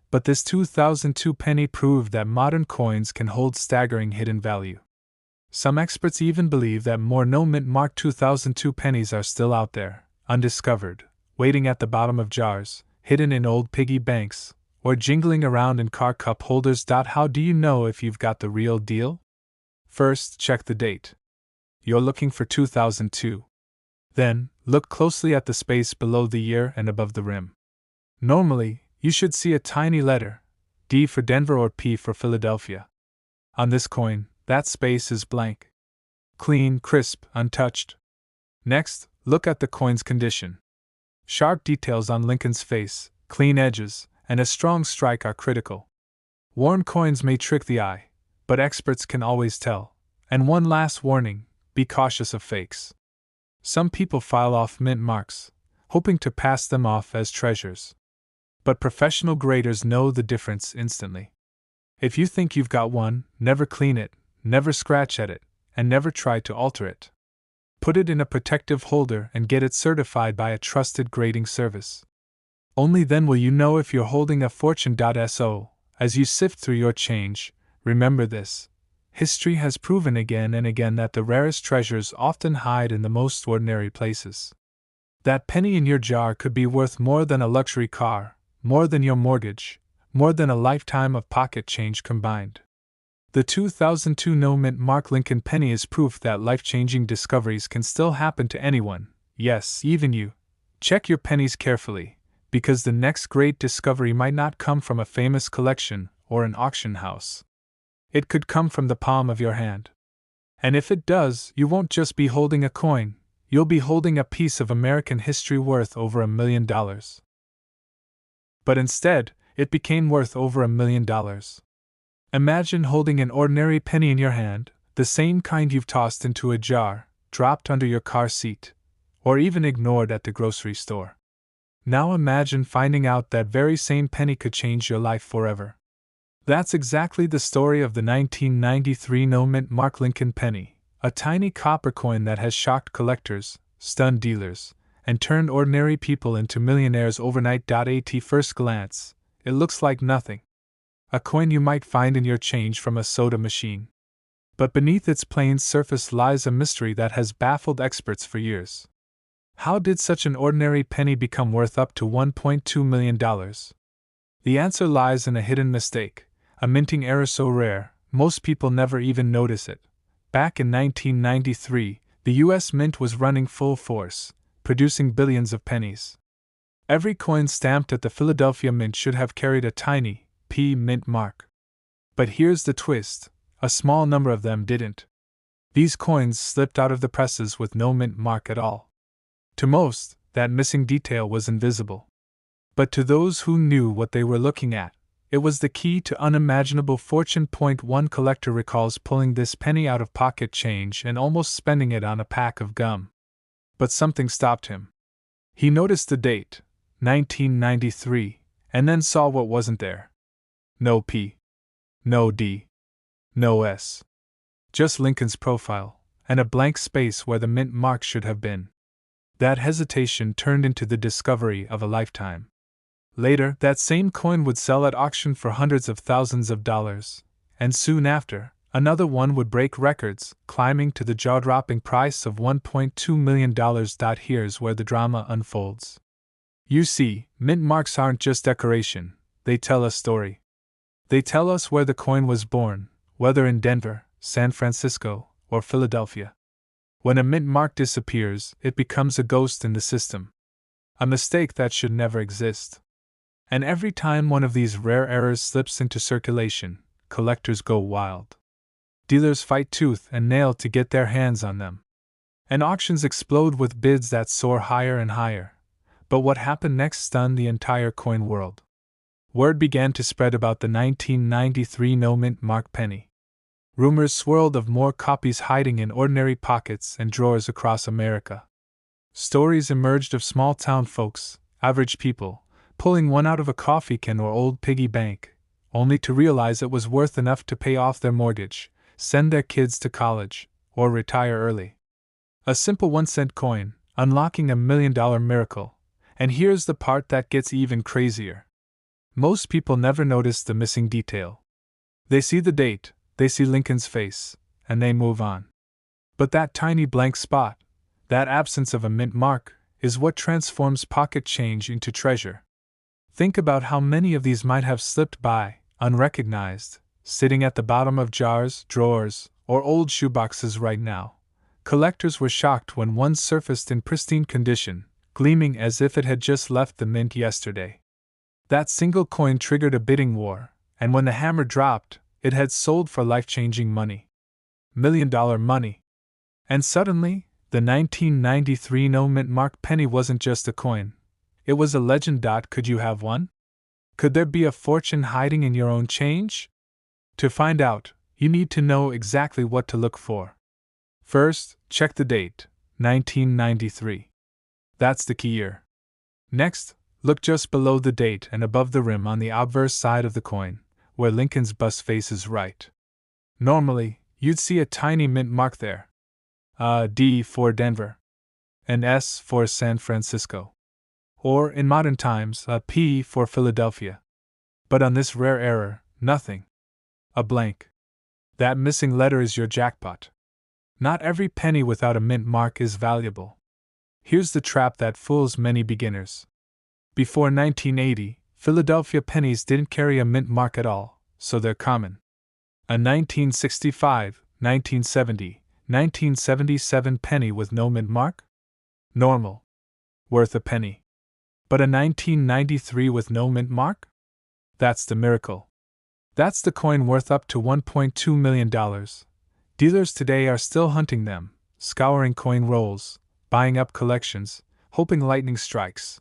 But this 2002 penny proved that modern coins can hold staggering hidden value. Some experts even believe that more no-mint mark 2002 pennies are still out there, undiscovered, waiting at the bottom of jars, hidden in old piggy banks, or jingling around in car cup holders. How do you know if you've got the real deal? First, check the date. You're looking for 2002. Then, look closely at the space below the year and above the rim. Normally, you should see a tiny letter, D for Denver or P for Philadelphia. On this coin, that space is blank. Clean, crisp, untouched. Next, look at the coin's condition. Sharp details on Lincoln's face, clean edges, and a strong strike are critical. Worn coins may trick the eye, but experts can always tell. And one last warning: be cautious of fakes. Some people file off mint marks, hoping to pass them off as treasures. But professional graders know the difference instantly. If you think you've got one, never clean it, never scratch at it, and never try to alter it. Put it in a protective holder and get it certified by a trusted grading service. Only then will you know if you're holding a fortune. So, as you sift through your change, remember this: history has proven again and again that the rarest treasures often hide in the most ordinary places. That penny in your jar could be worth more than a luxury car, more than your mortgage, more than a lifetime of pocket change combined. The 2002 no-mint mark Lincoln penny is proof that life-changing discoveries can still happen to anyone, yes, even you. Check your pennies carefully, because the next great discovery might not come from a famous collection or an auction house. It could come from the palm of your hand. And if it does, you won't just be holding a coin, you'll be holding a piece of American history worth over $1 million. But instead, it became worth over $1 million. Imagine holding an ordinary penny in your hand, the same kind you've tossed into a jar, dropped under your car seat, or even ignored at the grocery store. Now imagine finding out that very same penny could change your life forever. That's exactly the story of the 1993 no-mint mark Lincoln penny, a tiny copper coin that has shocked collectors, stunned dealers, and turned ordinary people into millionaires overnight. At first glance, it looks like nothing. A coin you might find in your change from a soda machine. But beneath its plain surface lies a mystery that has baffled experts for years. How did such an ordinary penny become worth up to $1.2 million? The answer lies in a hidden mistake, a minting error so rare, most people never even notice it. Back in 1993, the US Mint was running full force, producing billions of pennies. Every coin stamped at the Philadelphia Mint should have carried a tiny P mint mark. But here's the twist: a small number of them didn't. These coins slipped out of the presses with no mint mark at all. To most, that missing detail was invisible. But to those who knew what they were looking at, it was the key to unimaginable fortune. One collector recalls pulling this penny out of pocket change and almost spending it on a pack of gum. But something stopped him. He noticed the date, 1993, and then saw what wasn't there. No P. No D. No S. Just Lincoln's profile, and a blank space where the mint mark should have been. That hesitation turned into the discovery of a lifetime. Later, that same coin would sell at auction for hundreds of thousands of dollars, and soon after, another one would break records, climbing to the jaw-dropping price of $1.2 million. Here's where the drama unfolds. You see, mint marks aren't just decoration, they tell a story. They tell us where the coin was born, whether in Denver, San Francisco, or Philadelphia. When a mint mark disappears, it becomes a ghost in the system. A mistake that should never exist. And every time one of these rare errors slips into circulation, collectors go wild. Dealers fight tooth and nail to get their hands on them. And auctions explode with bids that soar higher and higher. But what happened next stunned the entire coin world. Word began to spread about the 1993 no-mint mark penny. Rumors swirled of more copies hiding in ordinary pockets and drawers across America. Stories emerged of small-town folks, average people, pulling one out of a coffee can or old piggy bank, only to realize it was worth enough to pay off their mortgage, send their kids to college, or retire early. A simple 1-cent coin, unlocking a $1 million miracle. And here's the part that gets even crazier. Most people never notice the missing detail. They see the date, they see Lincoln's face, and they move on. But that tiny blank spot, that absence of a mint mark, is what transforms pocket change into treasure. Think about how many of these might have slipped by, unrecognized, sitting at the bottom of jars, drawers, or old shoeboxes right now. Collectors were shocked when one surfaced in pristine condition, gleaming as if it had just left the mint yesterday. That single coin triggered a bidding war, and when the hammer dropped, it had sold for life-changing money. $1 million money. And suddenly, the 1993 no-mint mark penny wasn't just a coin. It was a legend. Could you have one? Could there be a fortune hiding in your own change? To find out, you need to know exactly what to look for. First, check the date, 1993. That's the key year. Next, look just below the date and above the rim on the obverse side of the coin, where Lincoln's bust faces right. Normally, you'd see a tiny mint mark there. A D for Denver. An S for San Francisco. Or, in modern times, a P for Philadelphia. But on this rare error, nothing. A blank. That missing letter is your jackpot. Not every penny without a mint mark is valuable. Here's the trap that fools many beginners. Before 1980, Philadelphia pennies didn't carry a mint mark at all, so they're common. A 1965, 1970, 1977 penny with no mint mark? Normal. Worth a penny. But a 1993 with no mint mark? That's the miracle. That's the coin worth up to $1.2 million. Dealers today are still hunting them, scouring coin rolls, buying up collections, hoping lightning strikes.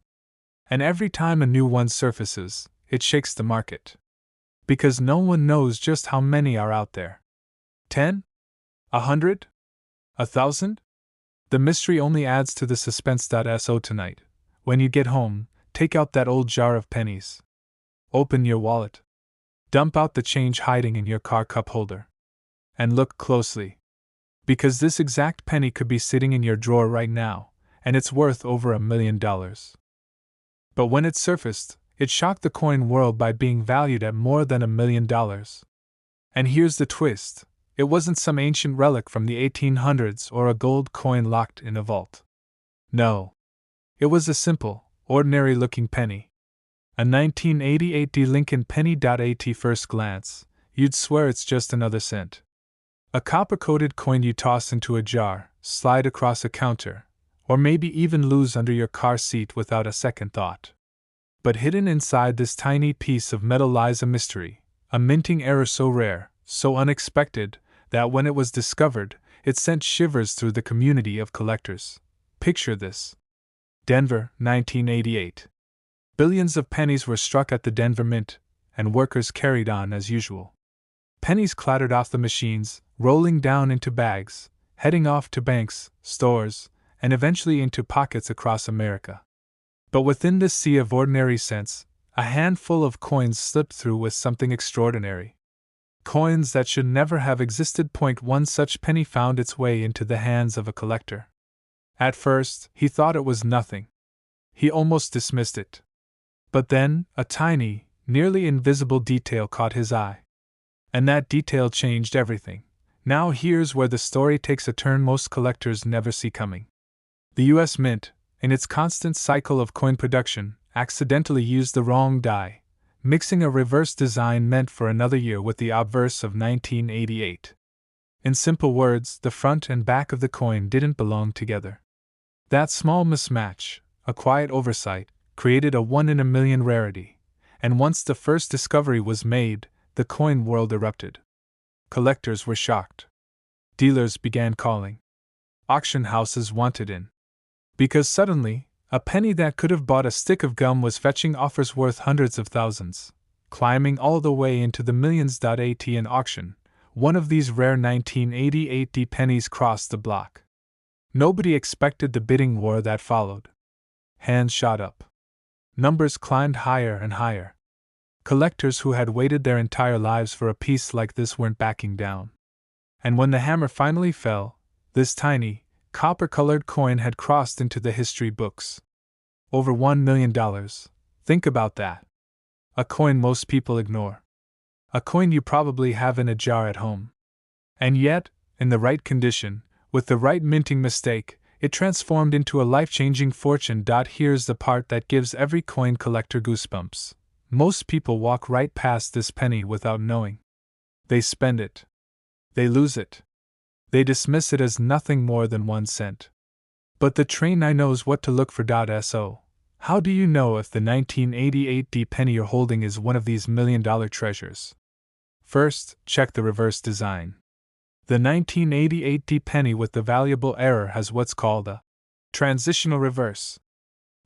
And every time a new one surfaces, it shakes the market. Because no one knows just how many are out there. 10? 100? 1,000? The mystery only adds to the suspense. So tonight, when you get home, take out that old jar of pennies. Open your wallet. Dump out the change hiding in your car cup holder. And look closely. Because this exact penny could be sitting in your drawer right now, and it's worth over $1 million. But when it surfaced, it shocked the coin world by being valued at more than $1 million. And here's the twist. It wasn't some ancient relic from the 1800s or a gold coin locked in a vault. No. It was a simple, ordinary-looking penny. A 1988 D Lincoln penny. At first glance, you'd swear it's just another cent. A copper-coated coin you toss into a jar, slide across a counter, or maybe even lose under your car seat without a second thought. But hidden inside this tiny piece of metal lies a mystery, a minting error so rare, so unexpected, that when it was discovered, it sent shivers through the community of collectors. Picture this. Denver, 1988. Billions of pennies were struck at the Denver Mint, and workers carried on as usual. Pennies clattered off the machines, rolling down into bags, heading off to banks, stores, and eventually into pockets across America. But within this sea of ordinary cents, a handful of coins slipped through with something extraordinary. Coins that should never have existed. One such penny found its way into the hands of a collector. At first, he thought it was nothing. He almost dismissed it. But then, a tiny, nearly invisible detail caught his eye. And that detail changed everything. Now here's where the story takes a turn most collectors never see coming. The U.S. Mint, in its constant cycle of coin production, accidentally used the wrong die, mixing a reverse design meant for another year with the obverse of 1988. In simple words, the front and back of the coin didn't belong together. That small mismatch, a quiet oversight, created a 1 in a million rarity, and once the first discovery was made, the coin world erupted. Collectors were shocked. Dealers began calling. Auction houses wanted in. Because suddenly, a penny that could have bought a stick of gum was fetching offers worth hundreds of thousands, climbing all the way into the millions. At an auction, one of these rare 1988 D pennies crossed the block. Nobody expected the bidding war that followed. Hands shot up. Numbers climbed higher and higher. Collectors who had waited their entire lives for a piece like this weren't backing down. And when the hammer finally fell, this tiny, copper-colored coin had crossed into the history books. Over $1 million. Think about that. A coin most people ignore. A coin you probably have in a jar at home. And yet, in the right condition, with the right minting mistake, it transformed into a life-changing fortune. Here's the part that gives every coin collector goosebumps. Most people walk right past this penny without knowing. They spend it. They lose it. They dismiss it as nothing more than 1 cent. But the trained eye knows what to look for. So, how do you know if the 1988 D penny you're holding is one of these million-dollar treasures? First, check the reverse design. The 1988 D penny with the valuable error has what's called a transitional reverse.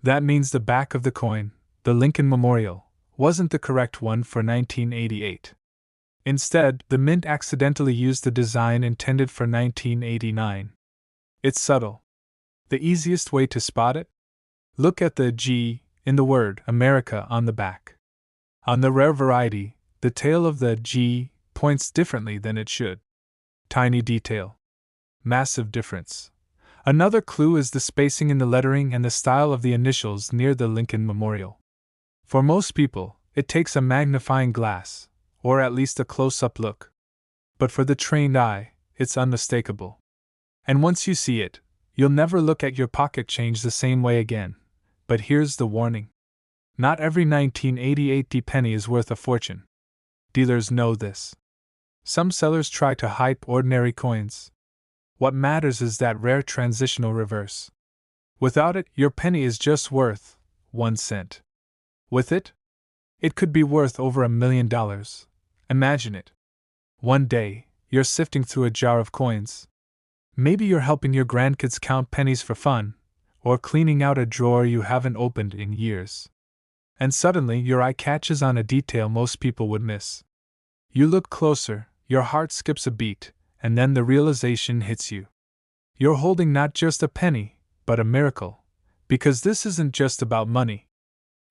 That means the back of the coin, the Lincoln Memorial, wasn't the correct one for 1988. Instead, the mint accidentally used the design intended for 1989. It's subtle. The easiest way to spot it? Look at the G in the word America on the back. On the rare variety, the tail of the G points differently than it should. Tiny detail. Massive difference. Another clue is the spacing in the lettering and the style of the initials near the Lincoln Memorial. For most people, it takes a magnifying glass, or at least a close-up look. But for the trained eye, it's unmistakable. And once you see it, you'll never look at your pocket change the same way again. But here's the warning. Not every 1988 D penny is worth a fortune. Dealers know this. Some sellers try to hype ordinary coins. What matters is that rare transitional reverse. Without it, your penny is just worth 1 cent. With it, it could be worth over $1 million. Imagine it. One day, you're sifting through a jar of coins. Maybe you're helping your grandkids count pennies for fun, or cleaning out a drawer you haven't opened in years. And suddenly your eye catches on a detail most people would miss. You look closer, your heart skips a beat, and then the realization hits you. You're holding not just a penny, but a miracle. Because this isn't just about money.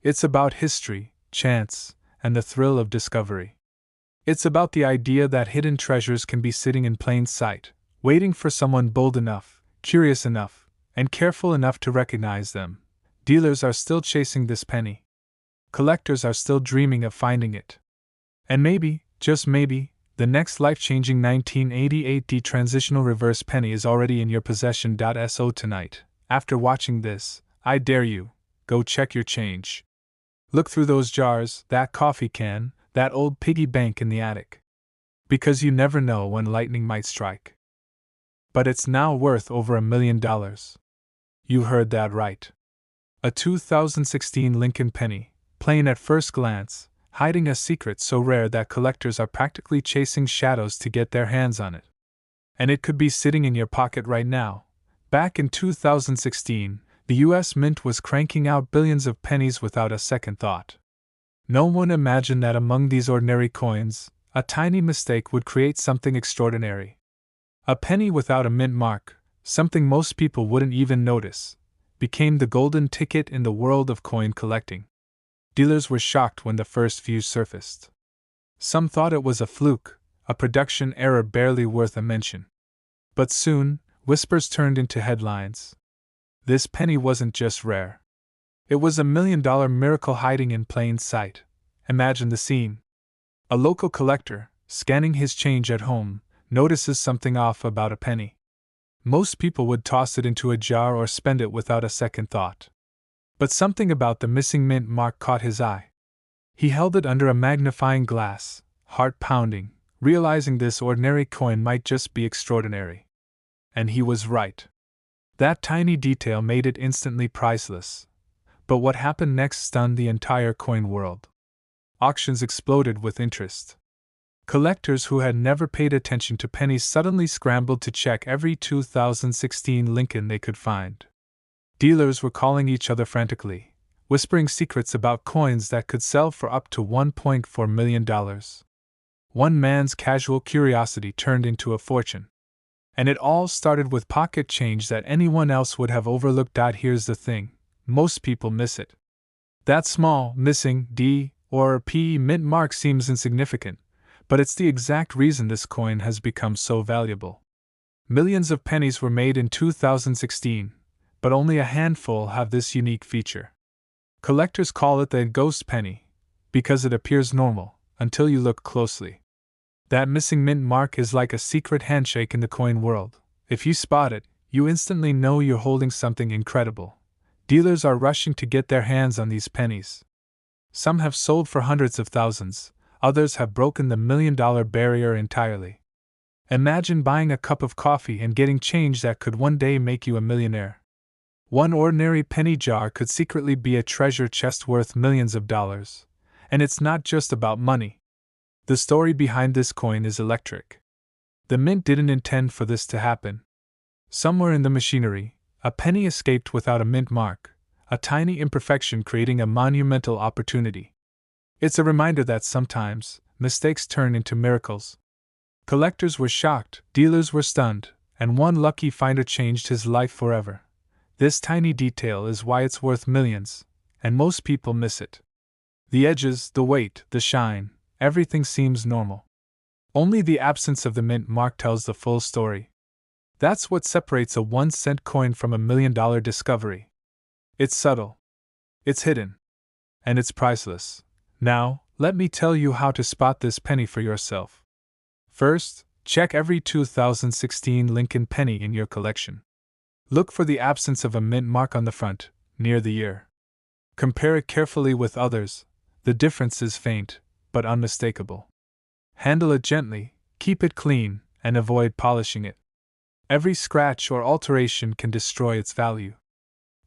It's about history, chance, and the thrill of discovery. It's about the idea that hidden treasures can be sitting in plain sight, waiting for someone bold enough, curious enough, and careful enough to recognize them. Dealers are still chasing this penny. Collectors are still dreaming of finding it. And maybe, just maybe, the next life-changing 1988 transitional reverse penny is already in your possession. So tonight, after watching this, I dare you, go check your change. Look through those jars, that coffee can, that old piggy bank in the attic. Because you never know when lightning might strike. But it's now worth over $1 million. You heard that right. A 2016 Lincoln penny, plain at first glance, hiding a secret so rare that collectors are practically chasing shadows to get their hands on it. And it could be sitting in your pocket right now. Back in 2016, the US Mint was cranking out billions of pennies without a second thought. No one imagined that among these ordinary coins, a tiny mistake would create something extraordinary. A penny without a mint mark, something most people wouldn't even notice, became the golden ticket in the world of coin collecting. Dealers were shocked when the first few surfaced. Some thought it was a fluke, a production error barely worth a mention. But soon, whispers turned into headlines. This penny wasn't just rare. It was $1 million miracle hiding in plain sight. Imagine the scene. A local collector, scanning his change at home, notices something off about a penny. Most people would toss it into a jar or spend it without a second thought. But something about the missing mint mark caught his eye. He held it under a magnifying glass, heart pounding, realizing this ordinary coin might just be extraordinary. And he was right. That tiny detail made it instantly priceless. But what happened next stunned the entire coin world. Auctions exploded with interest. Collectors who had never paid attention to pennies suddenly scrambled to check every 2016 Lincoln they could find. Dealers were calling each other frantically, whispering secrets about coins that could sell for up to $1.4 million. One man's casual curiosity turned into a fortune. And it all started with pocket change that anyone else would have overlooked. Here's the thing, most people miss it. That small, missing D or P mint mark seems insignificant, but it's the exact reason this coin has become so valuable. Millions of pennies were made in 2016, but only a handful have this unique feature. Collectors call it the ghost penny, because it appears normal, until you look closely. That missing mint mark is like a secret handshake in the coin world. If you spot it, you instantly know you're holding something incredible. Dealers are rushing to get their hands on these pennies. Some have sold for hundreds of thousands, others have broken the $1 million barrier entirely. Imagine buying a cup of coffee and getting change that could one day make you a millionaire. One ordinary penny jar could secretly be a treasure chest worth millions of dollars. And it's not just about money. The story behind this coin is electric. The mint didn't intend for this to happen. Somewhere in the machinery, a penny escaped without a mint mark, a tiny imperfection creating a monumental opportunity. It's a reminder that sometimes, mistakes turn into miracles. Collectors were shocked, dealers were stunned, and one lucky finder changed his life forever. This tiny detail is why it's worth millions, and most people miss it. The edges, the weight, the shine, everything seems normal. Only the absence of the mint mark tells the full story. That's what separates a 1-cent coin from $1 million discovery. It's subtle. It's hidden. And it's priceless. Now, let me tell you how to spot this penny for yourself. First, check every 2016 Lincoln penny in your collection. Look for the absence of a mint mark on the front, near the ear. Compare it carefully with others. The difference is faint, but unmistakable. Handle it gently, keep it clean, and avoid polishing it. Every scratch or alteration can destroy its value.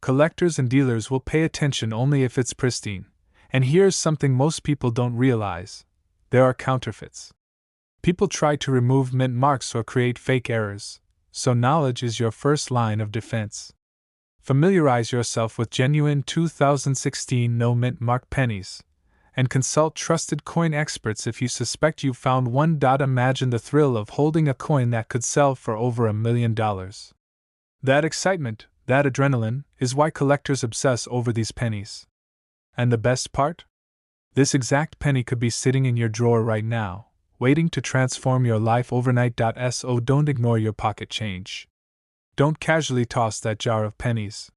Collectors and dealers will pay attention only if it's pristine. And here's something most people don't realize. There are counterfeits. People try to remove mint marks or create fake errors, so knowledge is your first line of defense. Familiarize yourself with genuine 2016 no mint mark pennies, and consult trusted coin experts if you suspect you've found one. Imagine the thrill of holding a coin that could sell for over $1 million. That excitement, that adrenaline, is why collectors obsess over these pennies. And the best part? This exact penny could be sitting in your drawer right now, waiting to transform your life overnight. So don't ignore your pocket change. Don't casually toss that jar of pennies.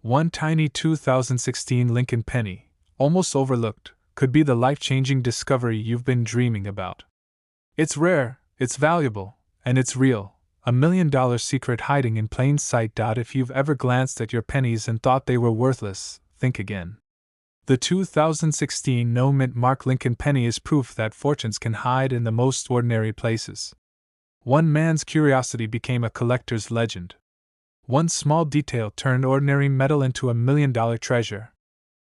One tiny 2016 Lincoln penny, almost overlooked, could be the life-changing discovery you've been dreaming about. It's rare, it's valuable, and it's real, $1 million secret hiding in plain sight. If you've ever glanced at your pennies and thought they were worthless, think again. The 2016 no-mint mark Lincoln penny is proof that fortunes can hide in the most ordinary places. One man's curiosity became a collector's legend. One small detail turned ordinary metal into $1 million treasure.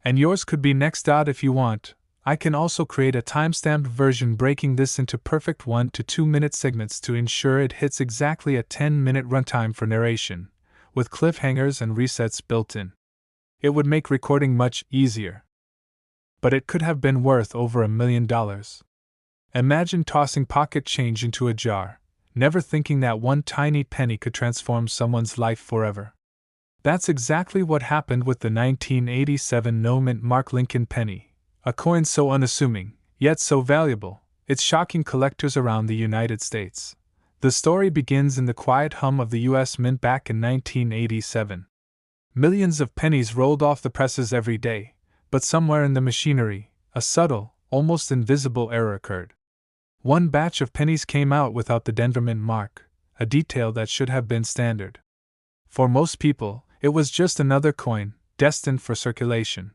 And yours could be next. If you want, I can also create a timestamped version breaking this into perfect 1 to 2 minute segments to ensure it hits exactly a 10-minute runtime for narration, with cliffhangers and resets built in. It would make recording much easier. But it could have been worth over $1 million. Imagine tossing pocket change into a jar, never thinking that one tiny penny could transform someone's life forever. That's exactly what happened with the 1987 no-mint mark Lincoln penny, a coin so unassuming, yet so valuable, it's shocking collectors around the United States. The story begins in the quiet hum of the U.S. Mint back in 1987. Millions of pennies rolled off the presses every day, but somewhere in the machinery, a subtle, almost invisible error occurred. One batch of pennies came out without the Denver Mint mark, a detail that should have been standard. For most people, it was just another coin, destined for circulation.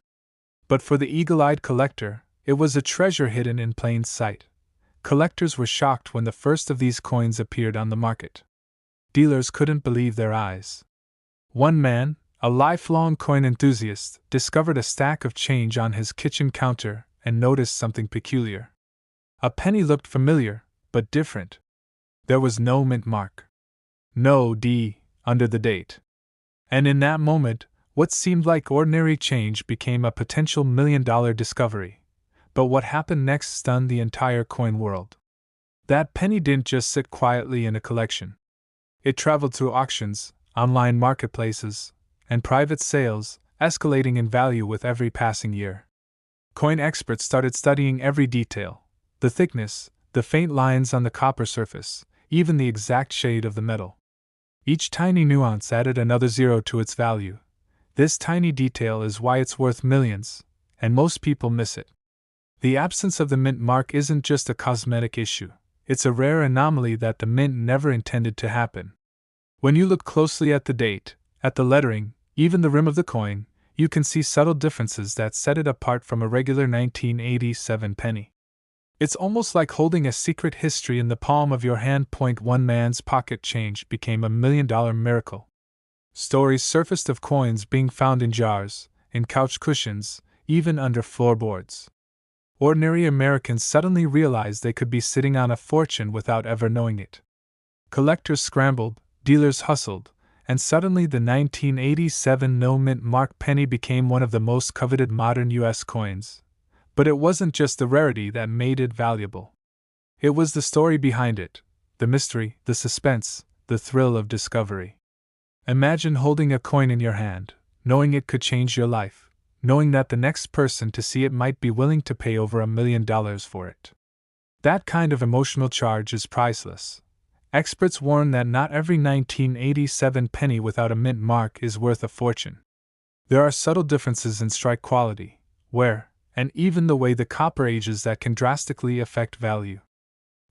But for the eagle-eyed collector, it was a treasure hidden in plain sight. Collectors were shocked when the first of these coins appeared on the market. Dealers couldn't believe their eyes. One man, a lifelong coin enthusiast, discovered a stack of change on his kitchen counter and noticed something peculiar. A penny looked familiar, but different. There was no mint mark. No D under the date. And in that moment, what seemed like ordinary change became a potential $1 million discovery. But what happened next stunned the entire coin world. That penny didn't just sit quietly in a collection. It traveled through auctions, online marketplaces, and private sales, escalating in value with every passing year. Coin experts started studying every detail: the thickness, the faint lines on the copper surface, even the exact shade of the metal. Each tiny nuance added another zero to its value. This tiny detail is why it's worth millions, and most people miss it. The absence of the mint mark isn't just a cosmetic issue, it's a rare anomaly that the mint never intended to happen. When you look closely at the date, at the lettering, even the rim of the coin, you can see subtle differences that set it apart from a regular 1987 penny. It's almost like holding a secret history in the palm of your hand. One man's pocket change became $1 million miracle. Stories surfaced of coins being found in jars, in couch cushions, even under floorboards. Ordinary Americans suddenly realized they could be sitting on a fortune without ever knowing it. Collectors scrambled, dealers hustled, and suddenly the 1987 no-mint mark penny became one of the most coveted modern U.S. coins. But it wasn't just the rarity that made it valuable. It was the story behind it, the mystery, the suspense, the thrill of discovery. Imagine holding a coin in your hand, knowing it could change your life, knowing that the next person to see it might be willing to pay over $1 million for it. That kind of emotional charge is priceless. Experts warn that not every 1987 penny without a mint mark is worth a fortune. There are subtle differences in strike quality, wear, and even the way the copper ages that can drastically affect value.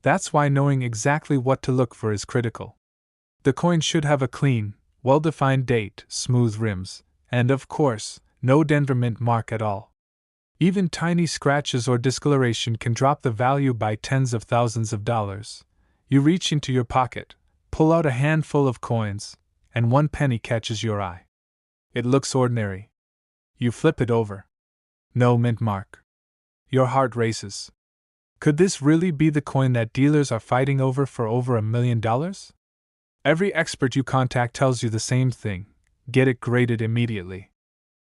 That's why knowing exactly what to look for is critical. The coin should have a clean, well-defined date, smooth rims, and of course, no Denver Mint mark at all. Even tiny scratches or discoloration can drop the value by tens of thousands of dollars. You reach into your pocket, pull out a handful of coins, and one penny catches your eye. It looks ordinary. You flip it over. No mint mark. Your heart races. Could this really be the coin that dealers are fighting over for over $1 million? Every expert you contact tells you the same thing: get it graded immediately.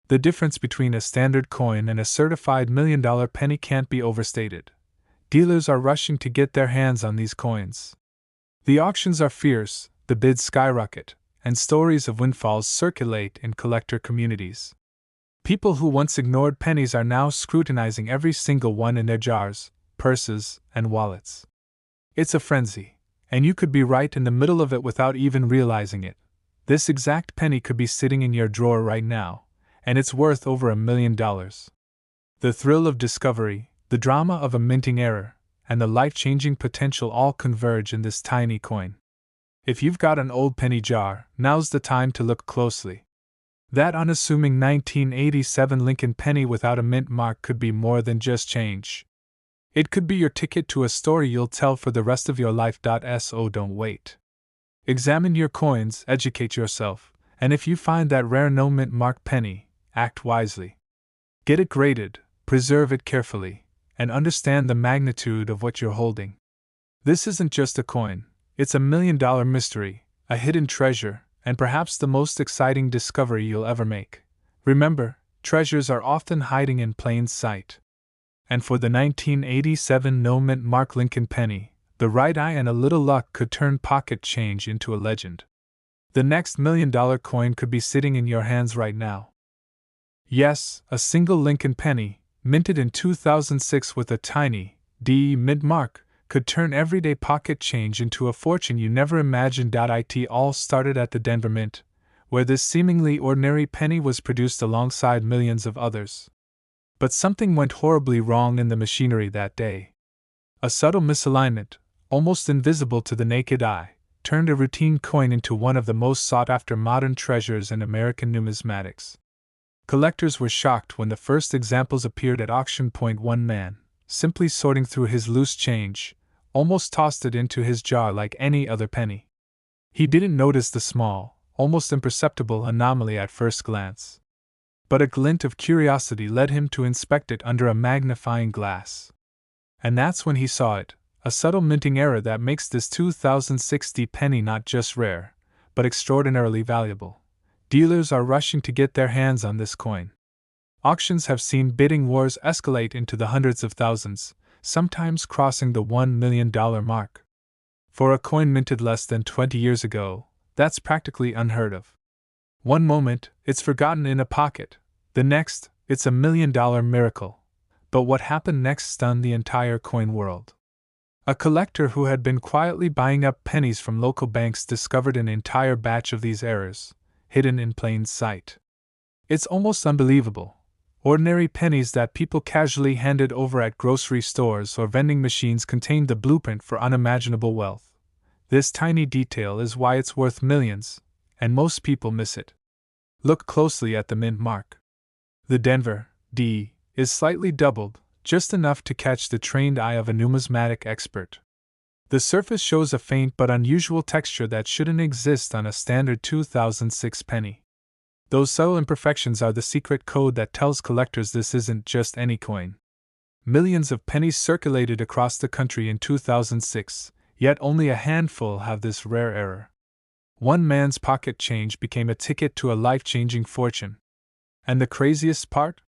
The difference between a standard coin and a certified $1 million penny can't be overstated. Dealers are rushing to get their hands on these coins. The auctions are fierce, the bids skyrocket, and stories of windfalls circulate in collector communities. People who once ignored pennies are now scrutinizing every single one in their jars, purses, and wallets. It's a frenzy, and you could be right in the middle of it without even realizing it. This exact penny could be sitting in your drawer right now, and it's worth over $1 million. The thrill of discovery, the drama of a minting error, and the life-changing potential all converge in this tiny coin. If you've got an old penny jar, now's the time to look closely. That unassuming 1987 Lincoln penny without a mint mark could be more than just change. It could be your ticket to a story you'll tell for the rest of your life. So don't wait. Examine your coins, educate yourself, and if you find that rare no mint mark penny, act wisely. Get it graded, preserve it carefully, and understand the magnitude of what you're holding. This isn't just a coin, it's $1 million mystery, a hidden treasure, and perhaps the most exciting discovery you'll ever make. Remember, treasures are often hiding in plain sight. And for the 1987 no mint mark Lincoln penny, the right eye and a little luck could turn pocket change into a legend. The next $1 million coin could be sitting in your hands right now. Yes, a single Lincoln penny, minted in 2006 with a tiny D mint mark, could turn everyday pocket change into a fortune you never imagined. It all started at the Denver Mint, where this seemingly ordinary penny was produced alongside millions of others. But something went horribly wrong in the machinery that day. A subtle misalignment, almost invisible to the naked eye, turned a routine coin into one of the most sought-after modern treasures in American numismatics. Collectors were shocked when the first examples appeared at auction. One man, simply sorting through his loose change, almost tossed it into his jar like any other penny. He didn't notice the small, almost imperceptible anomaly at first glance. But a glint of curiosity led him to inspect it under a magnifying glass. And that's when he saw it, a subtle minting error that makes this 2060 penny not just rare, but extraordinarily valuable. Dealers are rushing to get their hands on this coin. Auctions have seen bidding wars escalate into the hundreds of thousands, sometimes crossing the $1 million mark. For a coin minted less than 20 years ago, that's practically unheard of. One moment, it's forgotten in a pocket. The next, it's $1 million miracle. But what happened next stunned the entire coin world. A collector who had been quietly buying up pennies from local banks discovered an entire batch of these errors, hidden in plain sight. It's almost unbelievable. Ordinary pennies that people casually handed over at grocery stores or vending machines contained the blueprint for unimaginable wealth. This tiny detail is why it's worth millions, and most people miss it. Look closely at the mint mark. The Denver D is slightly doubled, just enough to catch the trained eye of a numismatic expert. The surface shows a faint but unusual texture that shouldn't exist on a standard 2006 penny. Those subtle imperfections are the secret code that tells collectors this isn't just any coin. Millions of pennies circulated across the country in 2006, yet only a handful have this rare error. One man's pocket change became a ticket to a life-changing fortune. And the craziest part?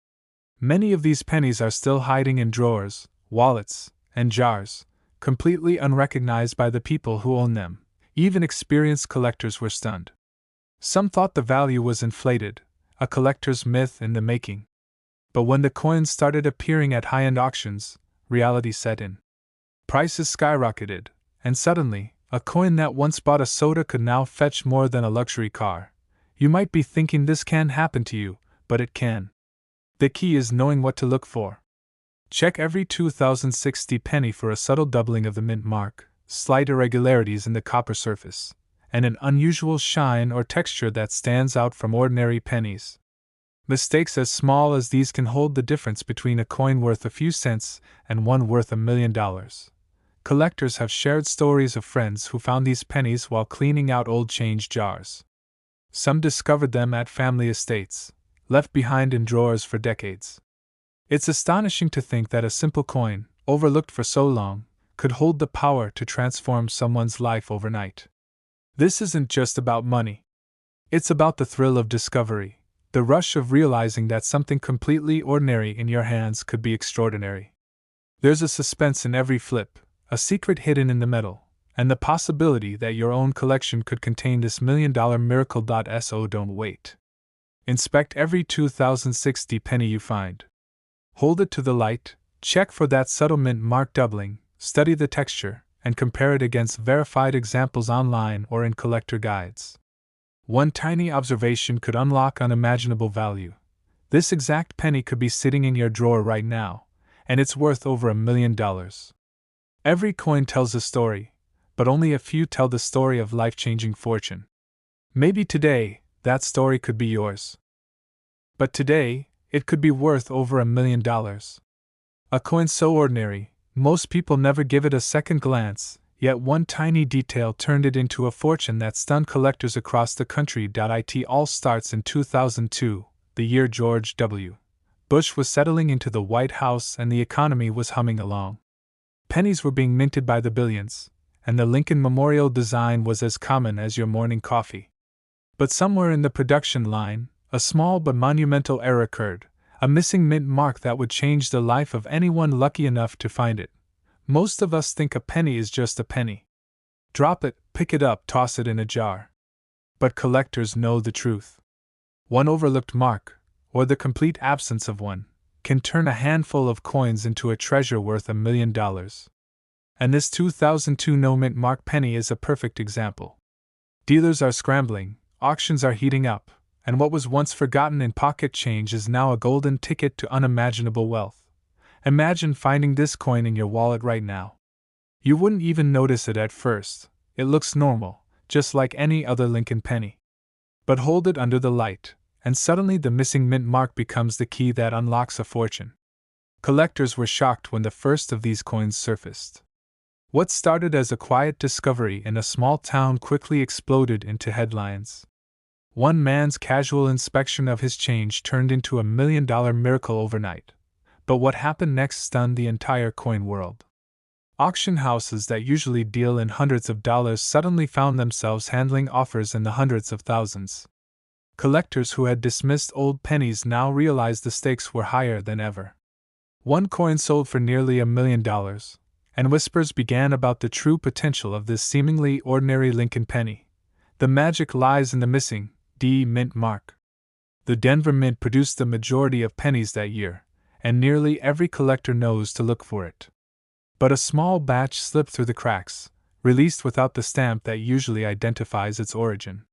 Many of these pennies are still hiding in drawers, wallets, and jars, completely unrecognized by the people who own them. Even experienced collectors were stunned. Some thought the value was inflated, a collector's myth in the making. But when the coins started appearing at high-end auctions, reality set in. Prices skyrocketed, and suddenly, a coin that once bought a soda could now fetch more than a luxury car. You might be thinking this can't happen to you, but it can. The key is knowing what to look for. Check every 2060 penny for a subtle doubling of the mint mark, slight irregularities in the copper surface, and an unusual shine or texture that stands out from ordinary pennies. Mistakes as small as these can hold the difference between a coin worth a few cents and one worth $1 million. Collectors have shared stories of friends who found these pennies while cleaning out old change jars. Some discovered them at family estates, left behind in drawers for decades. It's astonishing to think that a simple coin, overlooked for so long, could hold the power to transform someone's life overnight. This isn't just about money. It's about the thrill of discovery, the rush of realizing that something completely ordinary in your hands could be extraordinary. There's a suspense in every flip, a secret hidden in the metal, and the possibility that your own collection could contain this $1 million miracle. So don't wait. Inspect every 2060 penny you find. Hold it to the light, check for that subtle mint mark doubling, study the texture, and compare it against verified examples online or in collector guides. One tiny observation could unlock unimaginable value. This exact penny could be sitting in your drawer right now, and it's worth over $1 million. Every coin tells a story, but only a few tell the story of life-changing fortune. Maybe today, that story could be yours. But today, it could be worth over $1 million. A coin so ordinary, most people never give it a second glance, yet one tiny detail turned it into a fortune that stunned collectors across the country. It all starts in 2002, the year George W. Bush was settling into the White House and the economy was humming along. Pennies were being minted by the billions, and the Lincoln Memorial design was as common as your morning coffee. But somewhere in the production line, a small but monumental error occurred, a missing mint mark that would change the life of anyone lucky enough to find it. Most of us think a penny is just a penny. Drop it, pick it up, toss it in a jar. But collectors know the truth. One overlooked mark, or the complete absence of one, can turn a handful of coins into a treasure worth $1 million. And this 2002 no-mint mark penny is a perfect example. Dealers are scrambling, auctions are heating up, and what was once forgotten in pocket change is now a golden ticket to unimaginable wealth. Imagine finding this coin in your wallet right now. You wouldn't even notice it at first. It looks normal, just like any other Lincoln penny. But hold it under the light, and suddenly the missing mint mark becomes the key that unlocks a fortune. Collectors were shocked when the first of these coins surfaced. What started as a quiet discovery in a small town quickly exploded into headlines. One man's casual inspection of his change turned into $1 million miracle overnight. But what happened next stunned the entire coin world. Auction houses that usually deal in hundreds of dollars suddenly found themselves handling offers in the hundreds of thousands. Collectors who had dismissed old pennies now realized the stakes were higher than ever. One coin sold for nearly $1 million, and whispers began about the true potential of this seemingly ordinary Lincoln penny. The magic lies in the missing mint mark. The Denver Mint produced the majority of pennies that year, and nearly every collector knows to look for it. But a small batch slipped through the cracks, released without the stamp that usually identifies its origin.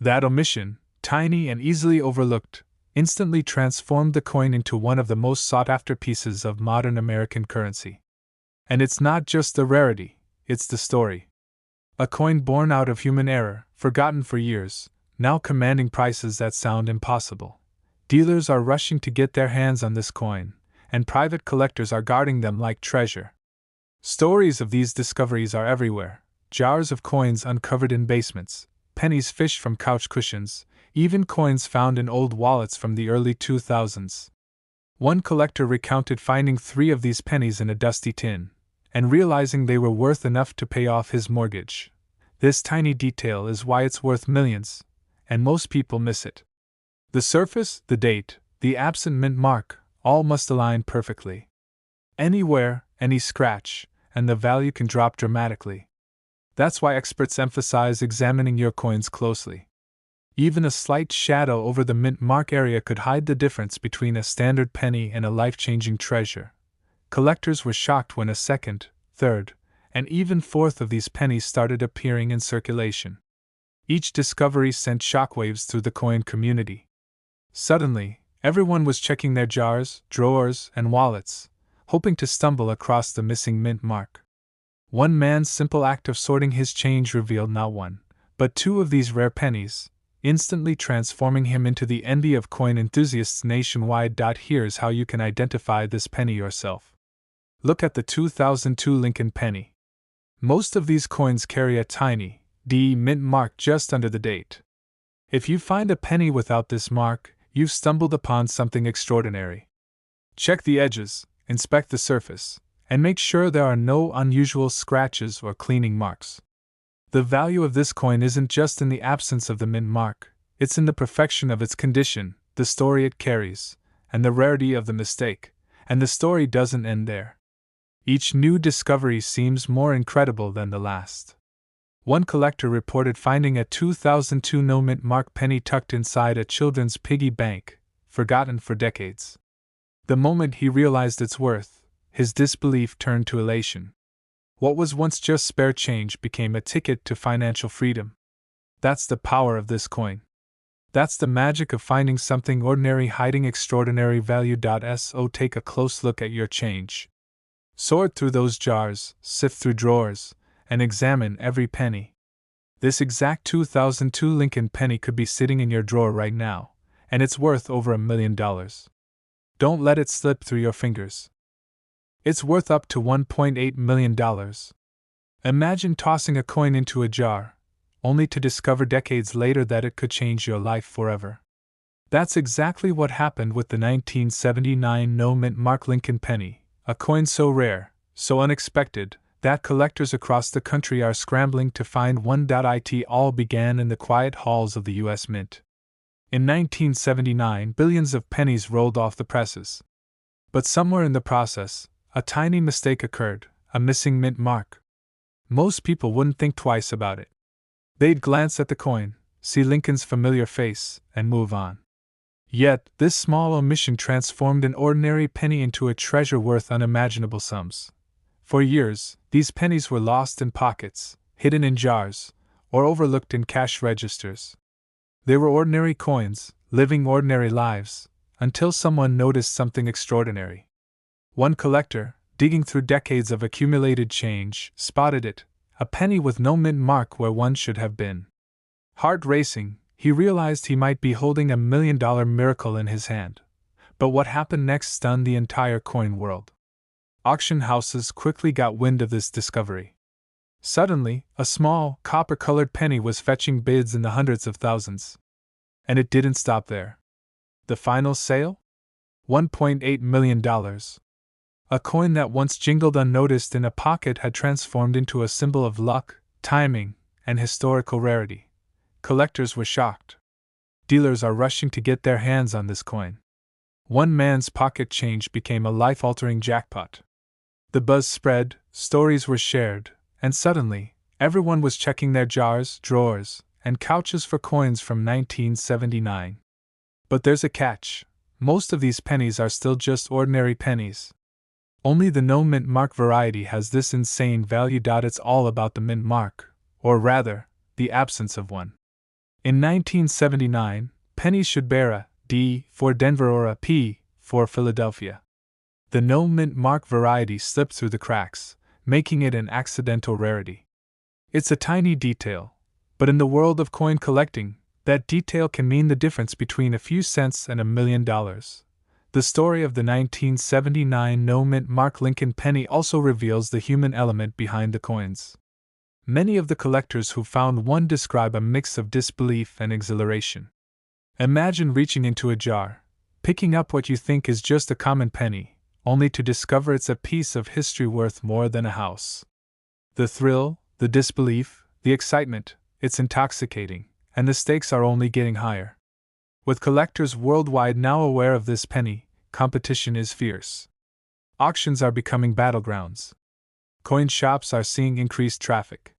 That omission, tiny and easily overlooked, instantly transformed the coin into one of the most sought-after pieces of modern American currency. And it's not just the rarity, it's the story. A coin born out of human error, forgotten for years, now commanding prices that sound impossible. Dealers are rushing to get their hands on this coin, and private collectors are guarding them like treasure. Stories of these discoveries are everywhere: jars of coins uncovered in basements, pennies fished from couch cushions, even coins found in old wallets from the early 2000s. One collector recounted finding 3 of these pennies in a dusty tin, and realizing they were worth enough to pay off his mortgage. This tiny detail is why it's worth millions, and most people miss it. The surface, the date, the absent mint mark, all must align perfectly. Anywhere, any scratch, and the value can drop dramatically. That's why experts emphasize examining your coins closely. Even a slight shadow over the mint mark area could hide the difference between a standard penny and a life-changing treasure. Collectors were shocked when a second, third, and even fourth of these pennies started appearing in circulation. Each discovery sent shockwaves through the coin community. Suddenly, everyone was checking their jars, drawers, and wallets, hoping to stumble across the missing mint mark. One man's simple act of sorting his change revealed not one, but 2 of these rare pennies, instantly transforming him into the envy of coin enthusiasts nationwide. Here's how you can identify this penny yourself. Look at the 2002 Lincoln penny. Most of these coins carry a tiny mint mark just under the date. If you find a penny without this mark, you've stumbled upon something extraordinary. Check the edges, inspect the surface, and make sure there are no unusual scratches or cleaning marks. The value of this coin isn't just in the absence of the mint mark, it's in the perfection of its condition, the story it carries, and the rarity of the mistake. And the story doesn't end there. Each new discovery seems more incredible than the last. One collector reported finding a 2002 no-mint mark penny tucked inside a children's piggy bank, forgotten for decades. The moment he realized its worth, his disbelief turned to elation. What was once just spare change became a ticket to financial freedom. That's the power of this coin. That's the magic of finding something ordinary hiding extraordinary value. So take a close look at your change. Sort through those jars, sift through drawers, and examine every penny. This exact 2002 Lincoln penny could be sitting in your drawer right now, and it's worth over $1 million. Don't let it slip through your fingers. It's worth up to $1.8 million. Imagine tossing a coin into a jar, only to discover decades later that it could change your life forever. That's exactly what happened with the 1979 no-mint mark Lincoln penny, a coin so rare, so unexpected, that collectors across the country are scrambling to find one. It all began in the quiet halls of the U.S. Mint. In 1979, billions of pennies rolled off the presses. But somewhere in the process, a tiny mistake occurred, a missing mint mark. Most people wouldn't think twice about it. They'd glance at the coin, see Lincoln's familiar face, and move on. Yet, this small omission transformed an ordinary penny into a treasure worth unimaginable sums. For years, these pennies were lost in pockets, hidden in jars, or overlooked in cash registers. They were ordinary coins, living ordinary lives, until someone noticed something extraordinary. One collector, digging through decades of accumulated change, spotted it, a penny with no mint mark where one should have been. Heart racing, he realized he might be holding $1 million miracle in his hand. But what happened next stunned the entire coin world. Auction houses quickly got wind of this discovery. Suddenly, a small, copper-colored penny was fetching bids in the hundreds of thousands. And it didn't stop there. The final sale? $1.8 million. A coin that once jingled unnoticed in a pocket had transformed into a symbol of luck, timing, and historical rarity. Collectors were shocked. Dealers are rushing to get their hands on this coin. One man's pocket change became a life-altering jackpot. The buzz spread, stories were shared, and suddenly, everyone was checking their jars, drawers, and couches for coins from 1979. But there's a catch. Most of these pennies are still just ordinary pennies. Only the no mint mark variety has this insane value. It's all about the mint mark, or rather, the absence of one. In 1979, pennies should bear a D for Denver or a P for Philadelphia. The no mint mark variety slipped through the cracks, making it an accidental rarity. It's a tiny detail, but in the world of coin collecting, that detail can mean the difference between a few cents and $1 million. The story of the 1979 no mint mark Lincoln penny also reveals the human element behind the coins. Many of the collectors who found one describe a mix of disbelief and exhilaration. Imagine reaching into a jar, picking up what you think is just a common penny, only to discover it's a piece of history worth more than a house. The thrill, the disbelief, the excitement, it's intoxicating, and the stakes are only getting higher. With collectors worldwide now aware of this penny, competition is fierce. Auctions are becoming battlegrounds. Coin shops are seeing increased traffic.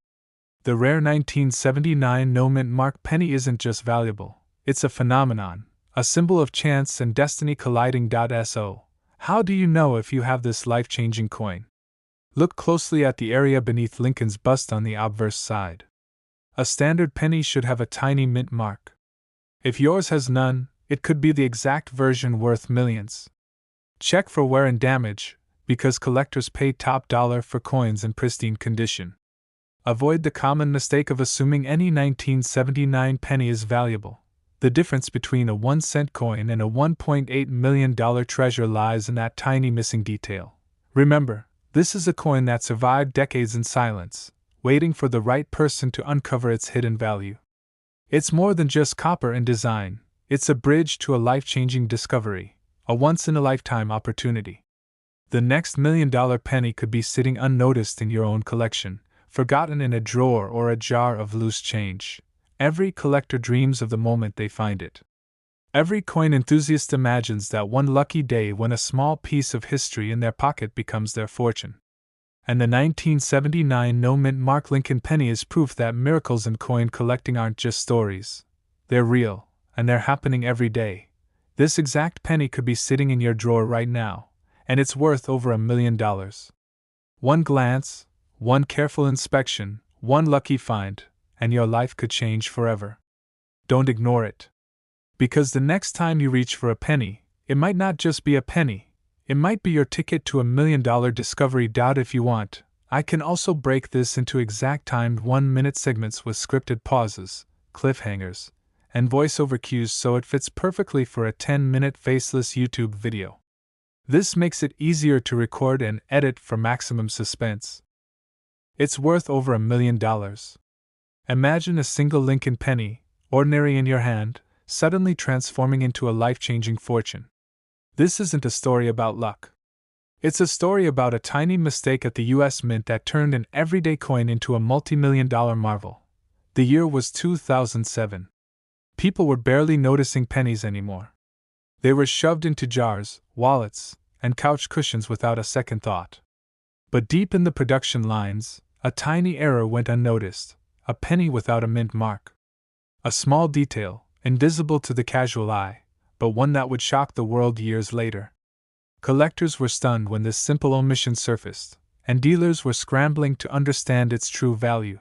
The rare 1979 no mint mark penny isn't just valuable, it's a phenomenon, a symbol of chance and destiny colliding. So, how do you know if you have this life-changing coin? Look closely at the area beneath Lincoln's bust on the obverse side. A standard penny should have a tiny mint mark. If yours has none, it could be the exact version worth millions. Check for wear and damage, because collectors pay top dollar for coins in pristine condition. Avoid the common mistake of assuming any 1979 penny is valuable. The difference between a 1-cent coin and a $1.8 million treasure lies in that tiny missing detail. Remember, this is a coin that survived decades in silence, waiting for the right person to uncover its hidden value. It's more than just copper in design, it's a bridge to a life-changing discovery, a once-in-a-lifetime opportunity. The next $1 million penny could be sitting unnoticed in your own collection, forgotten in a drawer or a jar of loose change. Every collector dreams of the moment they find it. Every coin enthusiast imagines that one lucky day when a small piece of history in their pocket becomes their fortune. And the 1979 no mint mark Lincoln penny is proof that miracles in coin collecting aren't just stories. They're real, and they're happening every day. This exact penny could be sitting in your drawer right now, and it's worth over $1 million. One glance, One careful inspection, one lucky find, and your life could change forever. Don't ignore it. Because the next time you reach for a penny, it might not just be a penny, it might be your ticket to $1 million discovery. If you want, I can also break this into exact timed 1-minute segments with scripted pauses, cliffhangers, and voiceover cues so it fits perfectly for a 10-minute faceless YouTube video. This makes it easier to record and edit for maximum suspense. It's worth over $1 million. Imagine a single Lincoln penny, ordinary in your hand, suddenly transforming into a life-changing fortune. This isn't a story about luck. It's a story about a tiny mistake at the US Mint that turned an everyday coin into a multi-million-dollar marvel. The year was 2007. People were barely noticing pennies anymore. They were shoved into jars, wallets, and couch cushions without a second thought. But deep in the production lines, a tiny error went unnoticed, a penny without a mint mark. A small detail, invisible to the casual eye, but one that would shock the world years later. Collectors were stunned when this simple omission surfaced, and dealers were scrambling to understand its true value.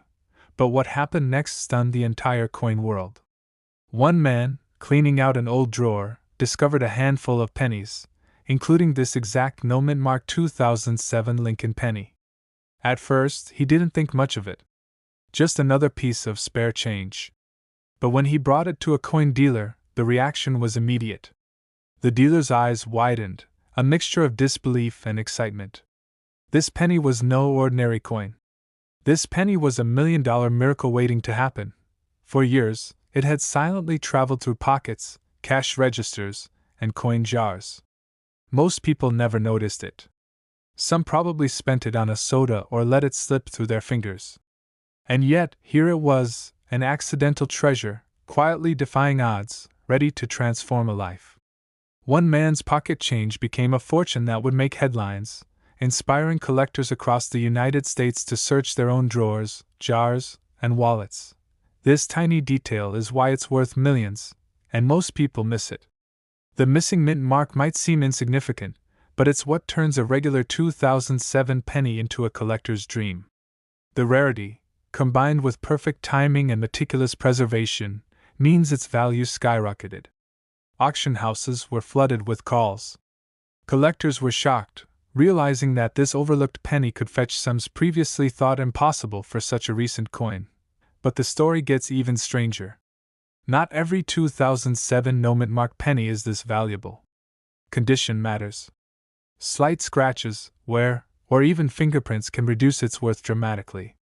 But what happened next stunned the entire coin world. One man, cleaning out an old drawer, discovered a handful of pennies, including this exact no mint mark 2007 Lincoln penny. At first, he didn't think much of it. Just another piece of spare change. But when he brought it to a coin dealer, the reaction was immediate. The dealer's eyes widened, a mixture of disbelief and excitement. This penny was no ordinary coin. This penny was $1 million miracle waiting to happen. For years, it had silently traveled through pockets, cash registers, and coin jars. Most people never noticed it. Some probably spent it on a soda or let it slip through their fingers. And yet, here it was, an accidental treasure, quietly defying odds, ready to transform a life. One man's pocket change became a fortune that would make headlines, inspiring collectors across the United States to search their own drawers, jars, and wallets. This tiny detail is why it's worth millions, and most people miss it. The missing mint mark might seem insignificant, but it's what turns a regular 2007 penny into a collector's dream. The rarity, combined with perfect timing and meticulous preservation, means its value skyrocketed. Auction houses were flooded with calls. Collectors were shocked, realizing that this overlooked penny could fetch sums previously thought impossible for such a recent coin. But the story gets even stranger. Not every 2007 no mint mark penny is this valuable. Condition matters. Slight scratches, wear, or even fingerprints can reduce its worth dramatically.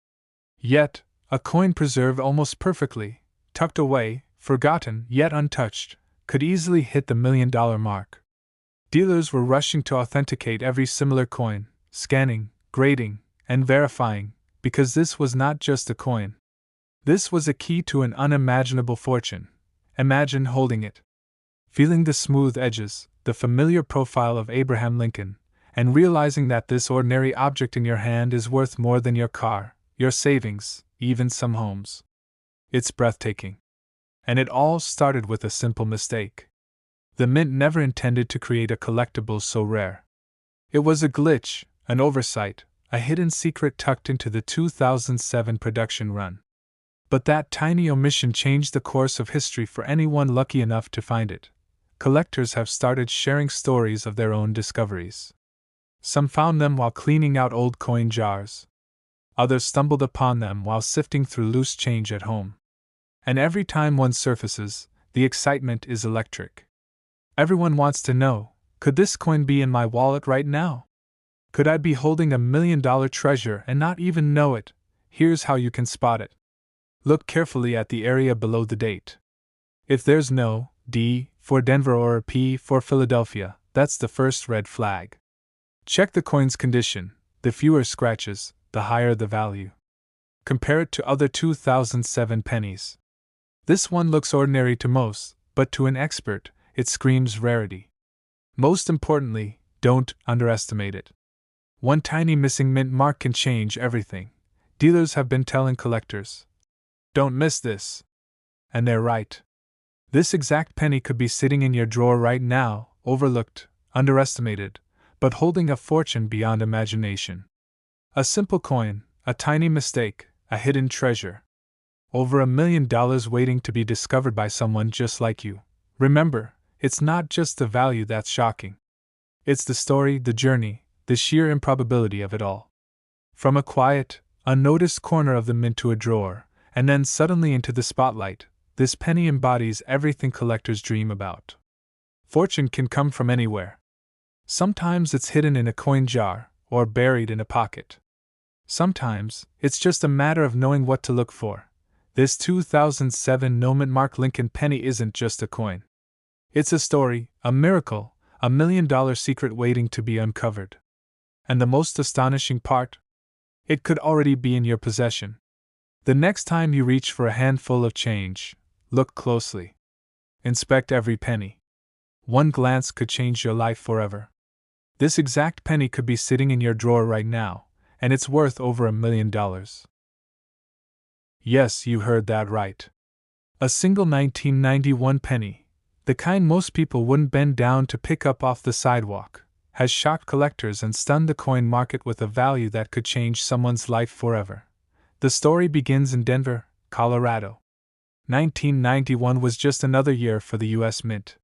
Yet, a coin preserved almost perfectly, tucked away, forgotten yet untouched, could easily hit the $1 million mark. Dealers were rushing to authenticate every similar coin, scanning, grading, and verifying, because this was not just a coin. This was a key to an unimaginable fortune. Imagine holding it, feeling the smooth edges, the familiar profile of Abraham Lincoln, and realizing that this ordinary object in your hand is worth more than your car, your savings, even some homes. It's breathtaking. And it all started with a simple mistake. The mint never intended to create a collectible so rare. It was a glitch, an oversight, a hidden secret tucked into the 2007 production run. But that tiny omission changed the course of history for anyone lucky enough to find it. Collectors have started sharing stories of their own discoveries. Some found them while cleaning out old coin jars. Others stumbled upon them while sifting through loose change at home. And every time one surfaces, the excitement is electric. Everyone wants to know, could this coin be in my wallet right now? Could I be holding $1 million treasure and not even know it? Here's how you can spot it. Look carefully at the area below the date. If there's no D for Denver or P for Philadelphia, that's the first red flag. Check the coin's condition. The fewer scratches, the higher the value. Compare it to other 2007 pennies. This one looks ordinary to most, but to an expert, it screams rarity. Most importantly, don't underestimate it. One tiny missing mint mark can change everything. Dealers have been telling collectors, don't miss this. And they're right. This exact penny could be sitting in your drawer right now, overlooked, underestimated, but holding a fortune beyond imagination. A simple coin, A tiny mistake, a hidden treasure. Over $1 million waiting to be discovered by someone just like you. Remember, it's not just the value that's shocking. It's the story, the journey, the sheer improbability of it all. From a quiet, unnoticed corner of the mint to a drawer, and then suddenly into the spotlight, this penny embodies everything collectors dream about. Fortune can come from anywhere. Sometimes it's hidden in a coin jar, or buried in a pocket. Sometimes, it's just a matter of knowing what to look for. This 2007 no-mint Mark Lincoln penny isn't just a coin. It's a story, a miracle, a $1 million secret waiting to be uncovered. And the most astonishing part? It could already be in your possession. The next time you reach for a handful of change, look closely. Inspect every penny. One glance could change your life forever. This exact penny could be sitting in your drawer right now, and it's worth over $1 million. Yes, you heard that right. A single 1991 penny, the kind most people wouldn't bend down to pick up off the sidewalk, has shocked collectors and stunned the coin market with a value that could change someone's life forever. The story begins in Denver, Colorado. 1991 was just another year for the U.S. Mint.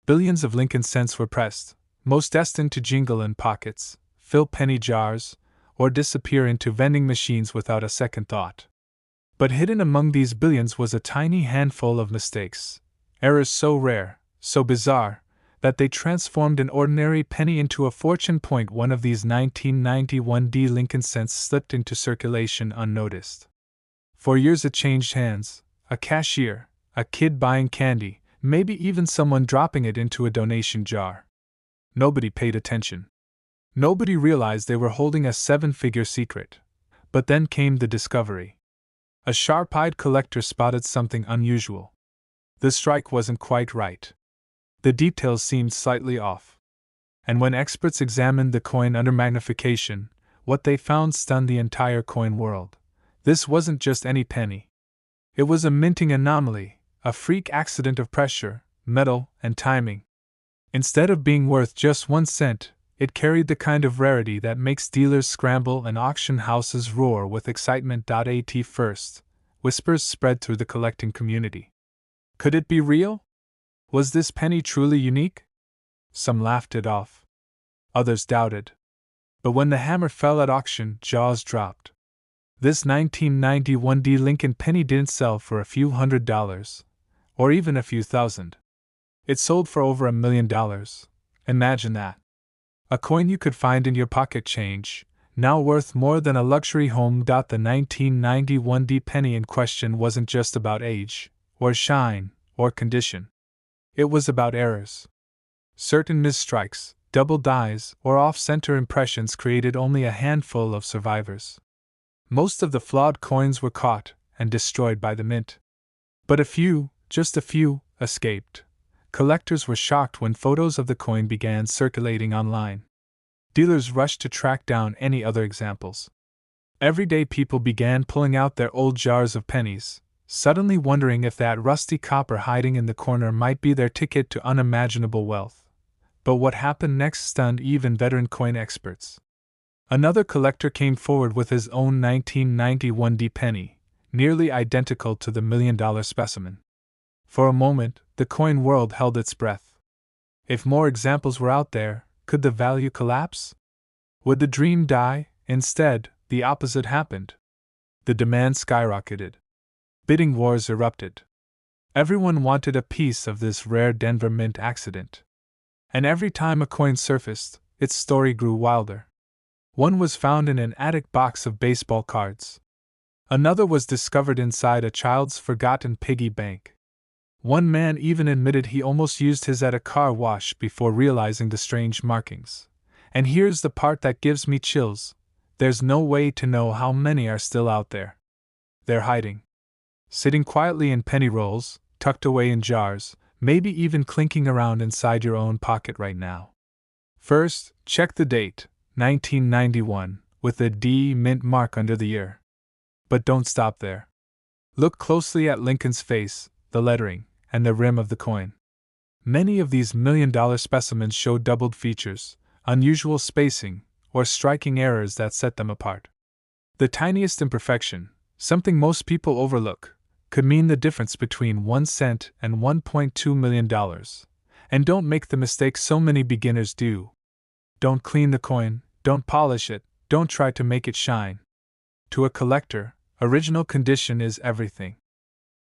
Billions of Lincoln cents were pressed, most destined to jingle in pockets, fill penny jars, or disappear into vending machines without a second thought. But hidden among these billions was a tiny handful of mistakes, errors so rare, so bizarre, that they transformed an ordinary penny into a fortune. One of these 1991 Lincoln cents slipped into circulation unnoticed. For years it changed hands, a cashier, a kid buying candy, maybe even someone dropping it into a donation jar. Nobody paid attention. Nobody realized they were holding a seven-figure secret. But then came the discovery. A sharp-eyed collector spotted something unusual. The strike wasn't quite right. The details seemed slightly off. And when experts examined the coin under magnification, what they found stunned the entire coin world. This wasn't just any penny. It was a minting anomaly, a freak accident of pressure, metal, and timing. Instead of being worth just 1 cent, it carried the kind of rarity that makes dealers scramble and auction houses roar with excitement. At first, whispers spread through the collecting community. Could it be real? Was this penny truly unique? Some laughed it off. Others doubted. But when the hammer fell at auction, jaws dropped. This 1991 Lincoln penny didn't sell for a few $100s, or even a few thousand. It sold for over $1 million. Imagine that. A coin you could find in your pocket change, now worth more than a luxury home. The 1991 penny in question wasn't just about age, or shine, or condition. It was about errors. Certain misstrikes, double dies, or off-center impressions created only a handful of survivors. Most of the flawed coins were caught and destroyed by the mint. But a few, just a few, escaped. Collectors were shocked when photos of the coin began circulating online. Dealers rushed to track down any other examples. Everyday people began pulling out their old jars of pennies, suddenly wondering if that rusty copper hiding in the corner might be their ticket to unimaginable wealth. But what happened next stunned even veteran coin experts. Another collector came forward with his own 1991 penny, nearly identical to the $1 million specimen. For a moment, the coin world held its breath. If more examples were out there, could the value collapse? Would the dream die? Instead, the opposite happened. The demand skyrocketed. Bidding wars erupted. Everyone wanted a piece of this rare Denver mint accident. And every time a coin surfaced, its story grew wilder. One was found in an attic box of baseball cards. Another was discovered inside a child's forgotten piggy bank. One man even admitted he almost used his at a car wash before realizing the strange markings. And here's the part that gives me chills. There's no way to know how many are still out there. They're hiding. Sitting quietly in penny rolls, tucked away in jars, maybe even clinking around inside your own pocket right now. First, check the date, 1991, with the D mint mark under the ear. But don't stop there. Look closely at Lincoln's face, the lettering, and the rim of the coin. Many of these $1 million specimens show doubled features, unusual spacing, or striking errors that set them apart. The tiniest imperfection, something most people overlook, could mean the difference between 1 cent and $1.2 million. And don't make the mistake so many beginners do. Don't clean the coin, don't polish it, don't try to make it shine. To a collector, original condition is everything.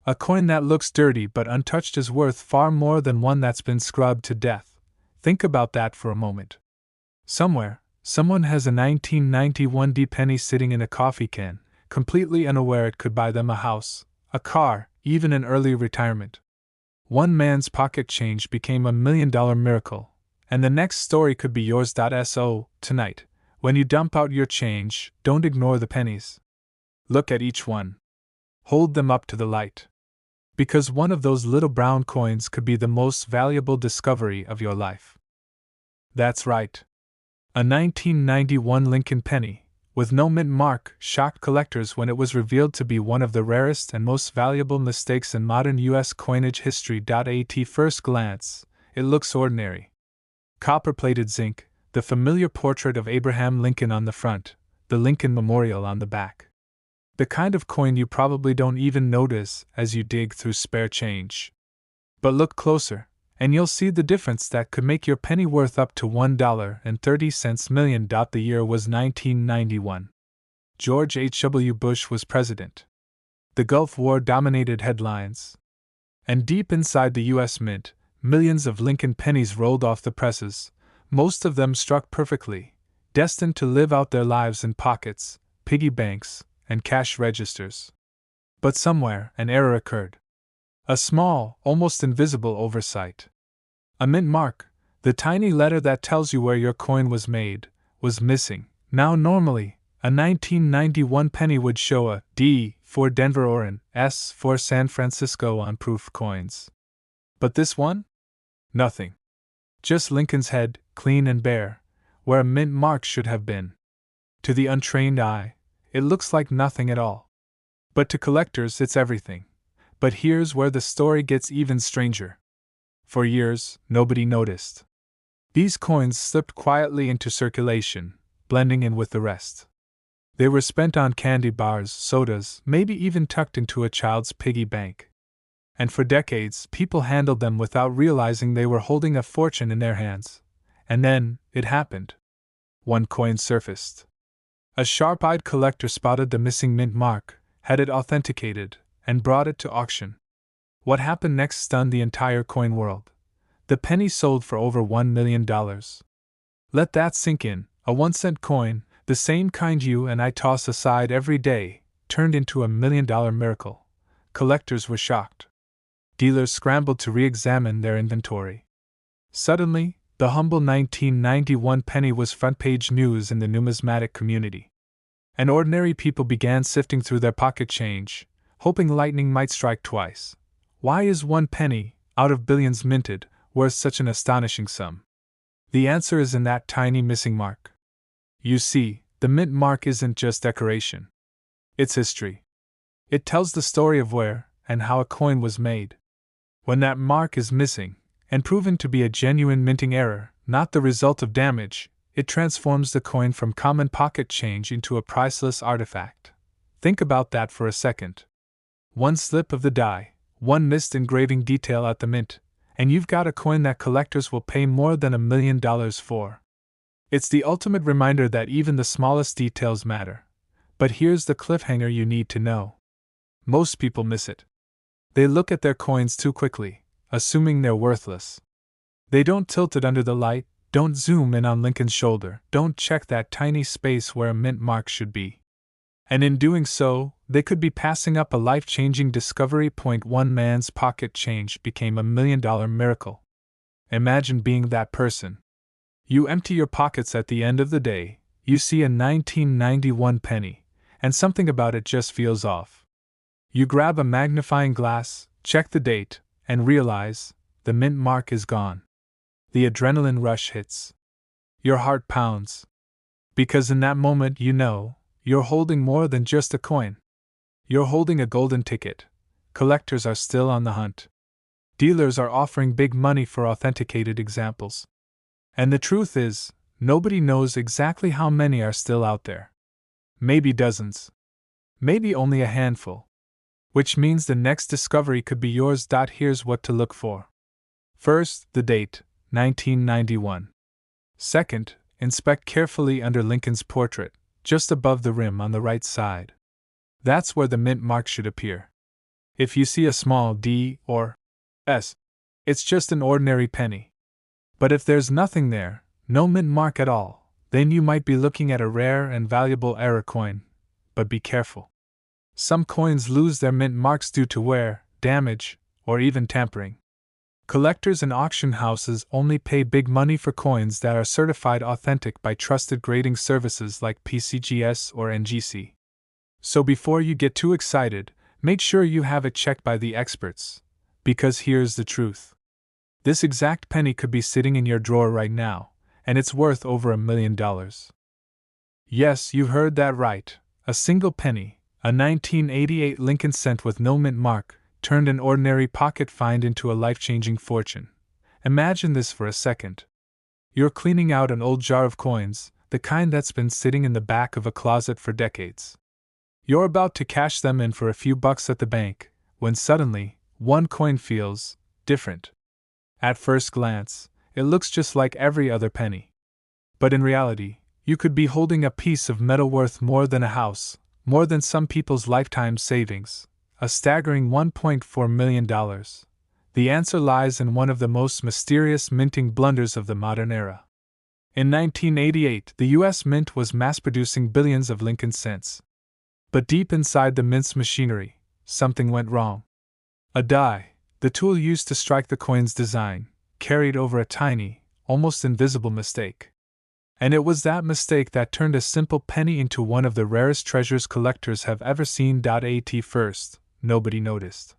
A coin that looks dirty but untouched is worth far more than one that's been scrubbed to death. Think about that for a moment. Somewhere, someone has a 1991 penny sitting in a coffee can, completely unaware it could buy them a house, a car, even an early retirement. One man's pocket change became $1 million miracle, and the next story could be yours. So, tonight, when you dump out your change, don't ignore the pennies. Look at each one. Hold them up to the light. Because one of those little brown coins could be the most valuable discovery of your life. That's right. A 1991 Lincoln penny, with no mint mark, shocked collectors when it was revealed to be one of the rarest and most valuable mistakes in modern U.S. coinage history. At first glance, it looks ordinary. Copper-plated zinc, the familiar portrait of Abraham Lincoln on the front, the Lincoln Memorial on the back. The kind of coin you probably don't even notice as you dig through spare change. But look closer, and you'll see the difference that could make your penny worth up to $1.30 million. The year was 1991. George H.W. Bush was president. The Gulf War dominated headlines. And deep inside the U.S. Mint, millions of Lincoln pennies rolled off the presses, most of them struck perfectly, destined to live out their lives in pockets, piggy banks, and cash registers. But somewhere, an error occurred. A small, almost invisible oversight. A mint mark, the tiny letter that tells you where your coin was made, was missing. Now normally, a 1991 penny would show a D for Denver or an S for San Francisco on proof coins. But this one? Nothing. Just Lincoln's head, clean and bare, where a mint mark should have been. To the untrained eye, it looks like nothing at all. But to collectors, it's everything. But here's where the story gets even stranger. For years, nobody noticed. These coins slipped quietly into circulation, blending in with the rest. They were spent on candy bars, sodas, maybe even tucked into a child's piggy bank. And for decades, people handled them without realizing they were holding a fortune in their hands. And then, it happened. One coin surfaced. A sharp-eyed collector spotted the missing mint mark, had it authenticated, and brought it to auction. What happened next stunned the entire coin world. The penny sold for over $1 million. Let that sink in. A 1-cent coin, the same kind you and I toss aside every day, turned into $1 million miracle. Collectors were shocked. Dealers scrambled to re-examine their inventory. Suddenly, the humble 1991 penny was front-page news in the numismatic community. And ordinary people began sifting through their pocket change, hoping lightning might strike twice. Why is one penny, out of billions minted, worth such an astonishing sum? The answer is in that tiny missing mark. You see, the mint mark isn't just decoration. It's history. It tells the story of where and how a coin was made. When that mark is missing, and proven to be a genuine minting error, not the result of damage, it transforms the coin from common pocket change into a priceless artifact. Think about that for a second. One slip of the die, one missed engraving detail at the mint, and you've got a coin that collectors will pay more than $1 million for. It's the ultimate reminder that even the smallest details matter. But here's the cliffhanger you need to know. Most people miss it. They look at their coins too quickly, assuming they're worthless. They don't tilt it under the light, don't zoom in on Lincoln's shoulder, don't check that tiny space where a mint mark should be. And in doing so, they could be passing up a life-changing discovery. One man's pocket change became $1 million miracle. Imagine being that person. You empty your pockets at the end of the day, you see a 1991 penny, and something about it just feels off. You grab a magnifying glass, check the date, and realize the mint mark is gone. The adrenaline rush hits. Your heart pounds. Because in that moment you know, you're holding more than just a coin. You're holding a golden ticket. Collectors are still on the hunt. Dealers are offering big money for authenticated examples. And the truth is, nobody knows exactly how many are still out there. Maybe dozens. Maybe only a handful. Which means the next discovery could be yours. Here's what to look for. First, the date, 1991. Second, inspect carefully under Lincoln's portrait, just above the rim on the right side. That's where the mint mark should appear. If you see a small D or S, it's just an ordinary penny. But if there's nothing there, no mint mark at all, then you might be looking at a rare and valuable error coin. But be careful. Some coins lose their mint marks due to wear, damage, or even tampering. Collectors and auction houses only pay big money for coins that are certified authentic by trusted grading services like PCGS or NGC. So before you get too excited, make sure you have it checked by the experts. Because here's the truth. This exact penny could be sitting in your drawer right now, and it's worth over $1 million. Yes, you heard that right. A single penny, a 1988 Lincoln cent with no mint mark, turned an ordinary pocket find into a life-changing fortune. Imagine this for a second. You're cleaning out an old jar of coins, the kind that's been sitting in the back of a closet for decades. You're about to cash them in for a few bucks at the bank, when suddenly, one coin feels different. At first glance, it looks just like every other penny. But in reality, you could be holding a piece of metal worth more than a house, more than some people's lifetime savings, a staggering $1.4 million. The answer lies in one of the most mysterious minting blunders of the modern era. In 1988, the U.S. Mint was mass-producing billions of Lincoln cents. But deep inside the mint's machinery, something went wrong. A die, the tool used to strike the coin's design, carried over a tiny, almost invisible mistake. And it was that mistake that turned a simple penny into one of the rarest treasures collectors have ever seen. At first, nobody noticed.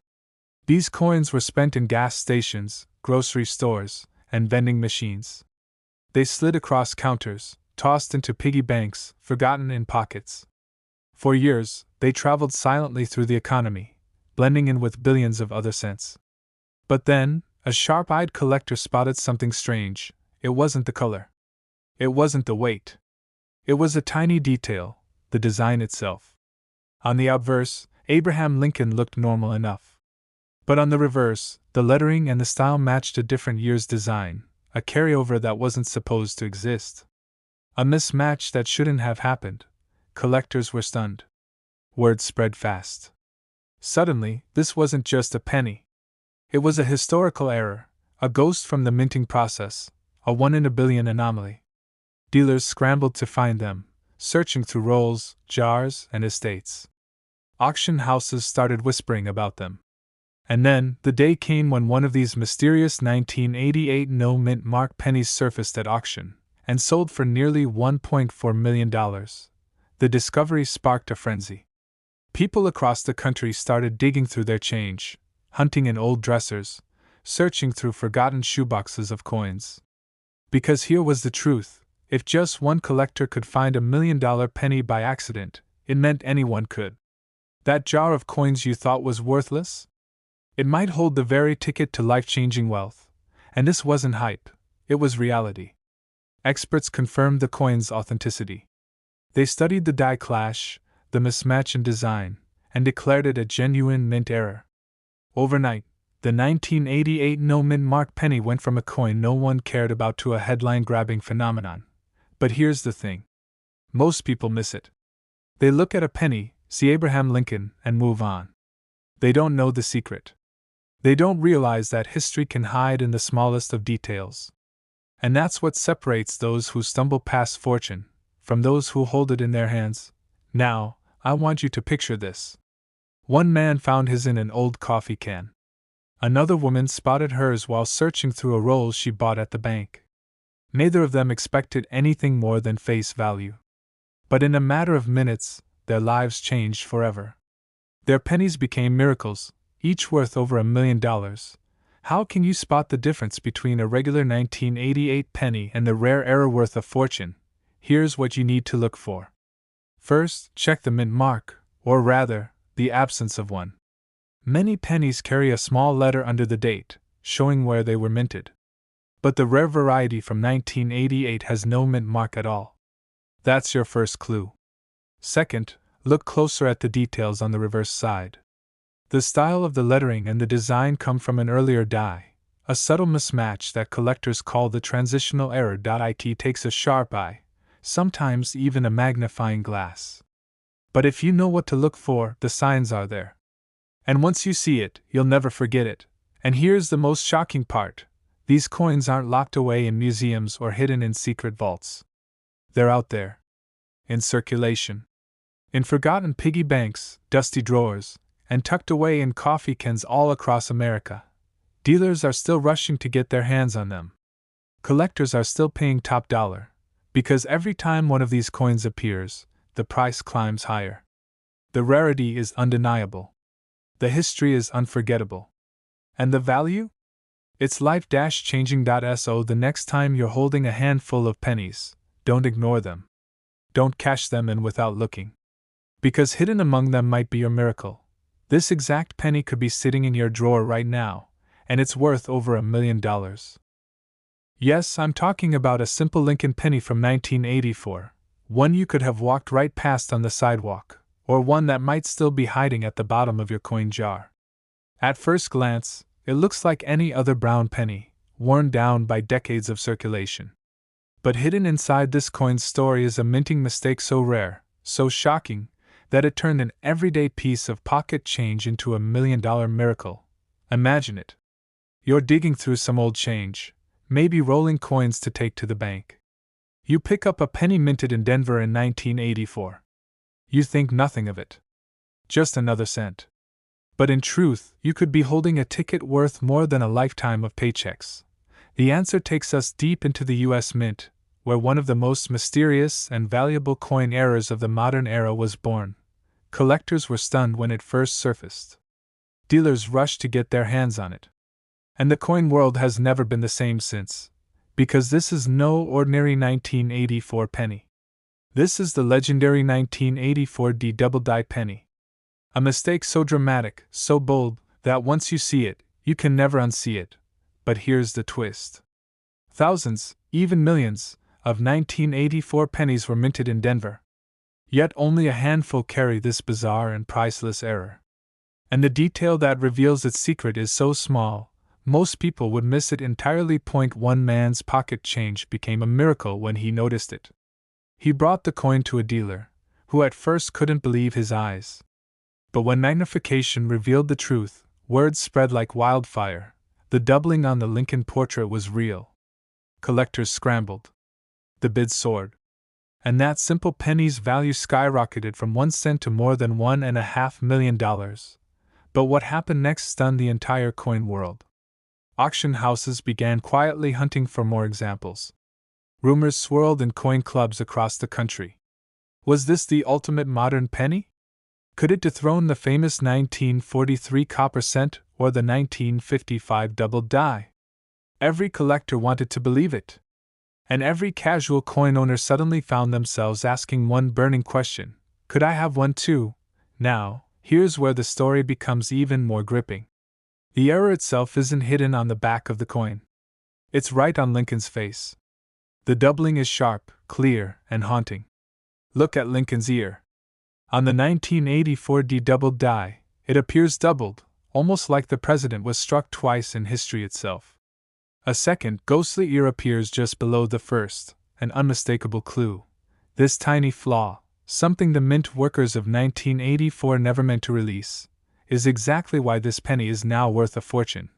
These coins were spent in gas stations, grocery stores, and vending machines. They slid across counters, tossed into piggy banks, forgotten in pockets. For years, they traveled silently through the economy, blending in with billions of other cents. But then, a sharp-eyed collector spotted something strange. It wasn't the color. It wasn't the weight. It was a tiny detail, the design itself. On the obverse, Abraham Lincoln looked normal enough. But on the reverse, the lettering and the style matched a different year's design, a carryover that wasn't supposed to exist. A mismatch that shouldn't have happened. Collectors were stunned. Word spread fast. Suddenly, this wasn't just a penny. It was a historical error, a ghost from the minting process, a 1 in a billion anomaly. Dealers scrambled to find them, searching through rolls, jars, and estates. Auction houses started whispering about them. And then, the day came when one of these mysterious 1988 no-mint mark pennies surfaced at auction, and sold for nearly $1.4 million. The discovery sparked a frenzy. People across the country started digging through their change, hunting in old dressers, searching through forgotten shoeboxes of coins. Because here was the truth. If just one collector could find $1 million penny by accident, it meant anyone could. That jar of coins you thought was worthless? It might hold the very ticket to life-changing wealth. And this wasn't hype, it was reality. Experts confirmed the coin's authenticity. They studied the die clash, the mismatch in design, and declared it a genuine mint error. Overnight, the 1988 no-mint mark penny went from a coin no one cared about to a headline-grabbing phenomenon. But here's the thing. Most people miss it. They look at a penny, see Abraham Lincoln, and move on. They don't know the secret. They don't realize that history can hide in the smallest of details. And that's what separates those who stumble past fortune from those who hold it in their hands. Now, I want you to picture this. One man found his in an old coffee can. Another woman spotted hers while searching through a roll she bought at the bank. Neither of them expected anything more than face value. But in a matter of minutes, their lives changed forever. Their pennies became miracles, each worth over $1 million. How can you spot the difference between a regular 1988 penny and the rare error worth a fortune? Here's what you need to look for. First, check the mint mark, or rather, the absence of one. Many pennies carry a small letter under the date, showing where they were minted. But the rare variety from 1988 has no mint mark at all. That's your first clue. Second, look closer at the details on the reverse side. The style of the lettering and the design come from an earlier die, a subtle mismatch that collectors call the transitional error. It takes a sharp eye, sometimes even a magnifying glass. But if you know what to look for, the signs are there. And once you see it, you'll never forget it. And here's the most shocking part: these coins aren't locked away in museums or hidden in secret vaults. They're out there. In circulation. In forgotten piggy banks, dusty drawers, and tucked away in coffee cans all across America. Dealers are still rushing to get their hands on them. Collectors are still paying top dollar, because every time one of these coins appears, the price climbs higher. The rarity is undeniable. The history is unforgettable. And the value? It's life-changing. So the next time you're holding a handful of pennies, don't ignore them. Don't cash them in without looking. Because hidden among them might be your miracle. This exact penny could be sitting in your drawer right now, and it's worth over $1 million. Yes, I'm talking about a simple Lincoln penny from 1984, one you could have walked right past on the sidewalk, or one that might still be hiding at the bottom of your coin jar. At first glance, it looks like any other brown penny, worn down by decades of circulation. But hidden inside this coin's story is a minting mistake so rare, so shocking, that it turned an everyday piece of pocket change into $1 million miracle. Imagine it. You're digging through some old change, maybe rolling coins to take to the bank. You pick up a penny minted in Denver in 1984. You think nothing of it. Just another cent. But in truth, you could be holding a ticket worth more than a lifetime of paychecks. The answer takes us deep into the U.S. Mint, where one of the most mysterious and valuable coin errors of the modern era was born. Collectors were stunned when it first surfaced. Dealers rushed to get their hands on it. And the coin world has never been the same since. Because this is no ordinary 1984 penny. This is the legendary 1984 double die penny. A mistake so dramatic, so bold, that once you see it, you can never unsee it. But here's the twist. Thousands, even millions, of 1984 pennies were minted in Denver. Yet only a handful carry this bizarre and priceless error. And the detail that reveals its secret is so small, most people would miss it entirely. One man's pocket change became a miracle when he noticed it. He brought the coin to a dealer, who at first couldn't believe his eyes. But when magnification revealed the truth, word spread like wildfire. The doubling on the Lincoln portrait was real. Collectors scrambled. The bids soared. And that simple penny's value skyrocketed from 1 cent to more than $1.5 million. But what happened next stunned the entire coin world. Auction houses began quietly hunting for more examples. Rumors swirled in coin clubs across the country. Was this the ultimate modern penny? Could it dethrone the famous 1943 copper cent or the 1955 double die? Every collector wanted to believe it. And every casual coin owner suddenly found themselves asking one burning question: could I have one too? Now, here's where the story becomes even more gripping. The error itself isn't hidden on the back of the coin. It's right on Lincoln's face. The doubling is sharp, clear, and haunting. Look at Lincoln's ear. On the 1984 double die, it appears doubled, almost like the president was struck twice in history itself. A second, ghostly ear appears just below the first, an unmistakable clue. This tiny flaw, something the mint workers of 1984 never meant to release, is exactly why this penny is now worth a fortune.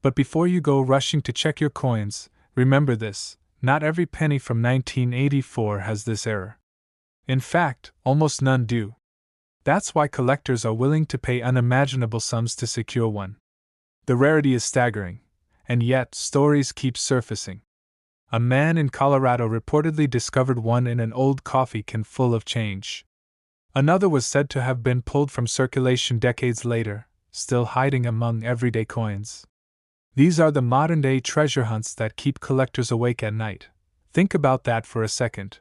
But before you go rushing to check your coins, remember this: not every penny from 1984 has this error. In fact, almost none do. That's why collectors are willing to pay unimaginable sums to secure one. The rarity is staggering. And yet, stories keep surfacing. A man in Colorado reportedly discovered one in an old coffee can full of change. Another was said to have been pulled from circulation decades later, still hiding among everyday coins. These are the modern-day treasure hunts that keep collectors awake at night. Think about that for a second.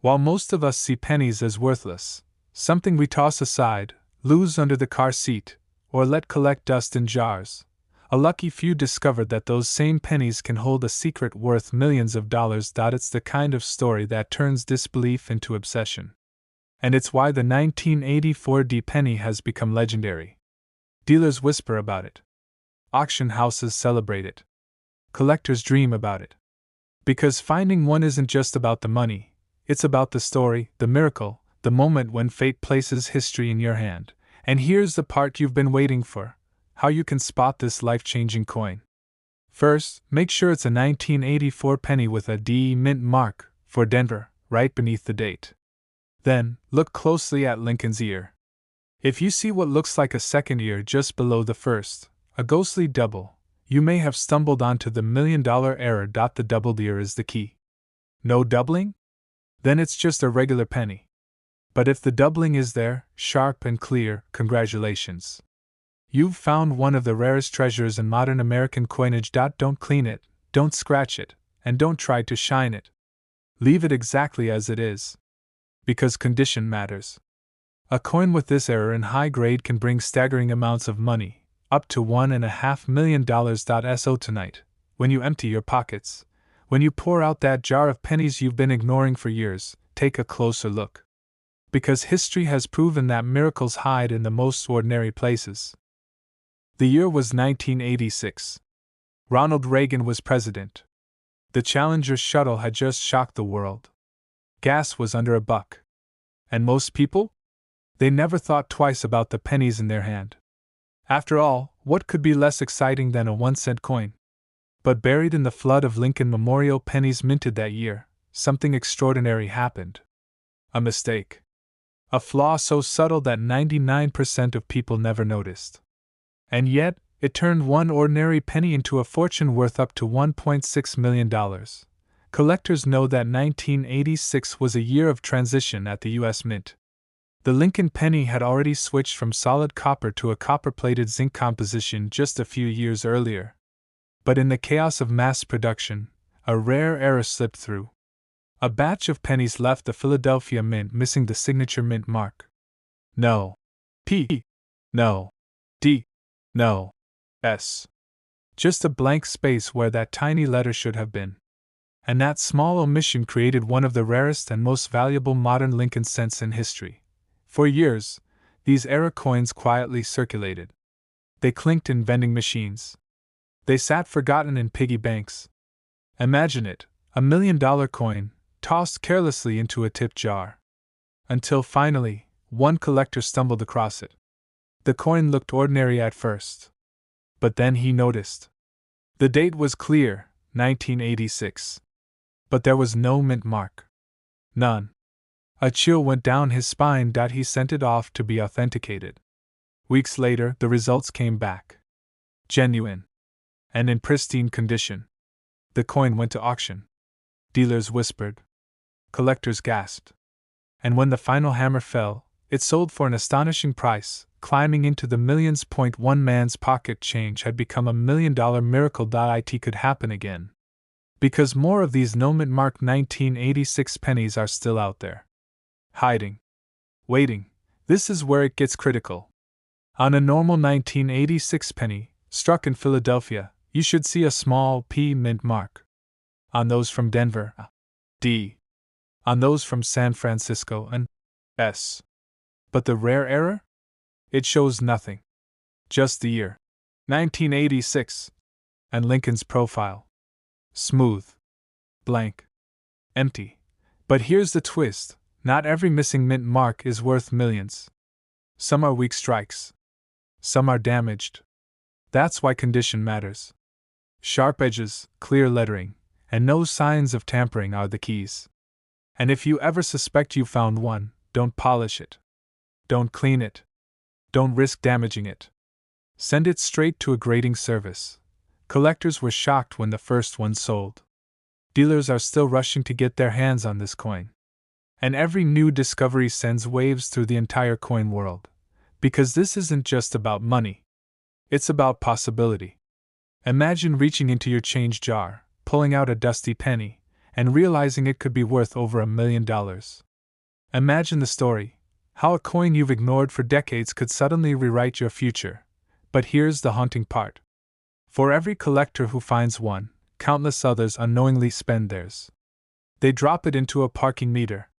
While most of us see pennies as worthless, something we toss aside, lose under the car seat, or let collect dust in jars, a lucky few discovered that those same pennies can hold a secret worth millions of dollars. It's the kind of story that turns disbelief into obsession. And it's why the 1984 D penny has become legendary. Dealers whisper about it. Auction houses celebrate it. Collectors dream about it. Because finding one isn't just about the money, it's about the story, the miracle, the moment when fate places history in your hand. And here's the part you've been waiting for: how you can spot this life-changing coin. First, make sure it's a 1984 penny with a D mint mark, for Denver, right beneath the date. Then, look closely at Lincoln's ear. If you see what looks like a second ear just below the first, a ghostly double, you may have stumbled onto the $1 million error. The doubled ear is the key. No doubling? Then it's just a regular penny. But if the doubling is there, sharp and clear, congratulations. You've found one of the rarest treasures in modern American coinage. Don't clean it, don't scratch it, and don't try to shine it. Leave it exactly as it is. Because condition matters. A coin with this error in high grade can bring staggering amounts of money, up to $1.5 million. So tonight, when you empty your pockets, when you pour out that jar of pennies you've been ignoring for years, take a closer look. Because history has proven that miracles hide in the most ordinary places. The year was 1986. Ronald Reagan was president. The Challenger shuttle had just shocked the world. Gas was under $1. And most people? They never thought twice about the pennies in their hand. After all, what could be less exciting than a 1-cent coin? But buried in the flood of Lincoln Memorial pennies minted that year, something extraordinary happened. A mistake. A flaw so subtle that 99% of people never noticed. And yet, it turned one ordinary penny into a fortune worth up to $1.6 million. Collectors know that 1986 was a year of transition at the U.S. Mint. The Lincoln penny had already switched from solid copper to a copper-plated zinc composition just a few years earlier. But in the chaos of mass production, a rare error slipped through. A batch of pennies left the Philadelphia Mint missing the signature mint mark. No P. No D. No S. Just a blank space where that tiny letter should have been. And that small omission created one of the rarest and most valuable modern Lincoln cents in history. For years, these error coins quietly circulated. They clinked in vending machines. They sat forgotten in piggy banks. Imagine it, $1 million coin, tossed carelessly into a tip jar. Until finally, one collector stumbled across it. The coin looked ordinary at first. But then he noticed. The date was clear, 1986. But there was no mint mark. None. A chill went down his spine. He sent it off to be authenticated. Weeks later, the results came back. Genuine. And in pristine condition. The coin went to auction. Dealers whispered. Collectors gasped. And when the final hammer fell, it sold for an astonishing price, climbing into the millions. One man's pocket change had become $1 million miracle. It could happen again. Because more of these no mint marked 1986 pennies are still out there. Hiding. Waiting. This is where it gets critical. On a normal 1986 penny, struck in Philadelphia, you should see a small P mint mark. On those from Denver, a D. On those from San Francisco, an S. But the rare error? It shows nothing. Just the year. 1986. And Lincoln's profile. Smooth. Blank. Empty. But here's the twist. Not every missing mint mark is worth millions. Some are weak strikes. Some are damaged. That's why condition matters. Sharp edges, clear lettering, and no signs of tampering are the keys. And if you ever suspect you found one, don't polish it. Don't clean it. Don't risk damaging it. Send it straight to a grading service. Collectors were shocked when the first one sold. Dealers are still rushing to get their hands on this coin. And every new discovery sends waves through the entire coin world. Because this isn't just about money. It's about possibility. Imagine reaching into your change jar, pulling out a dusty penny, and realizing it could be worth over $1 million. Imagine the story, how a coin you've ignored for decades could suddenly rewrite your future. But here's the haunting part. For every collector who finds one, countless others unknowingly spend theirs. They drop it into a parking meter.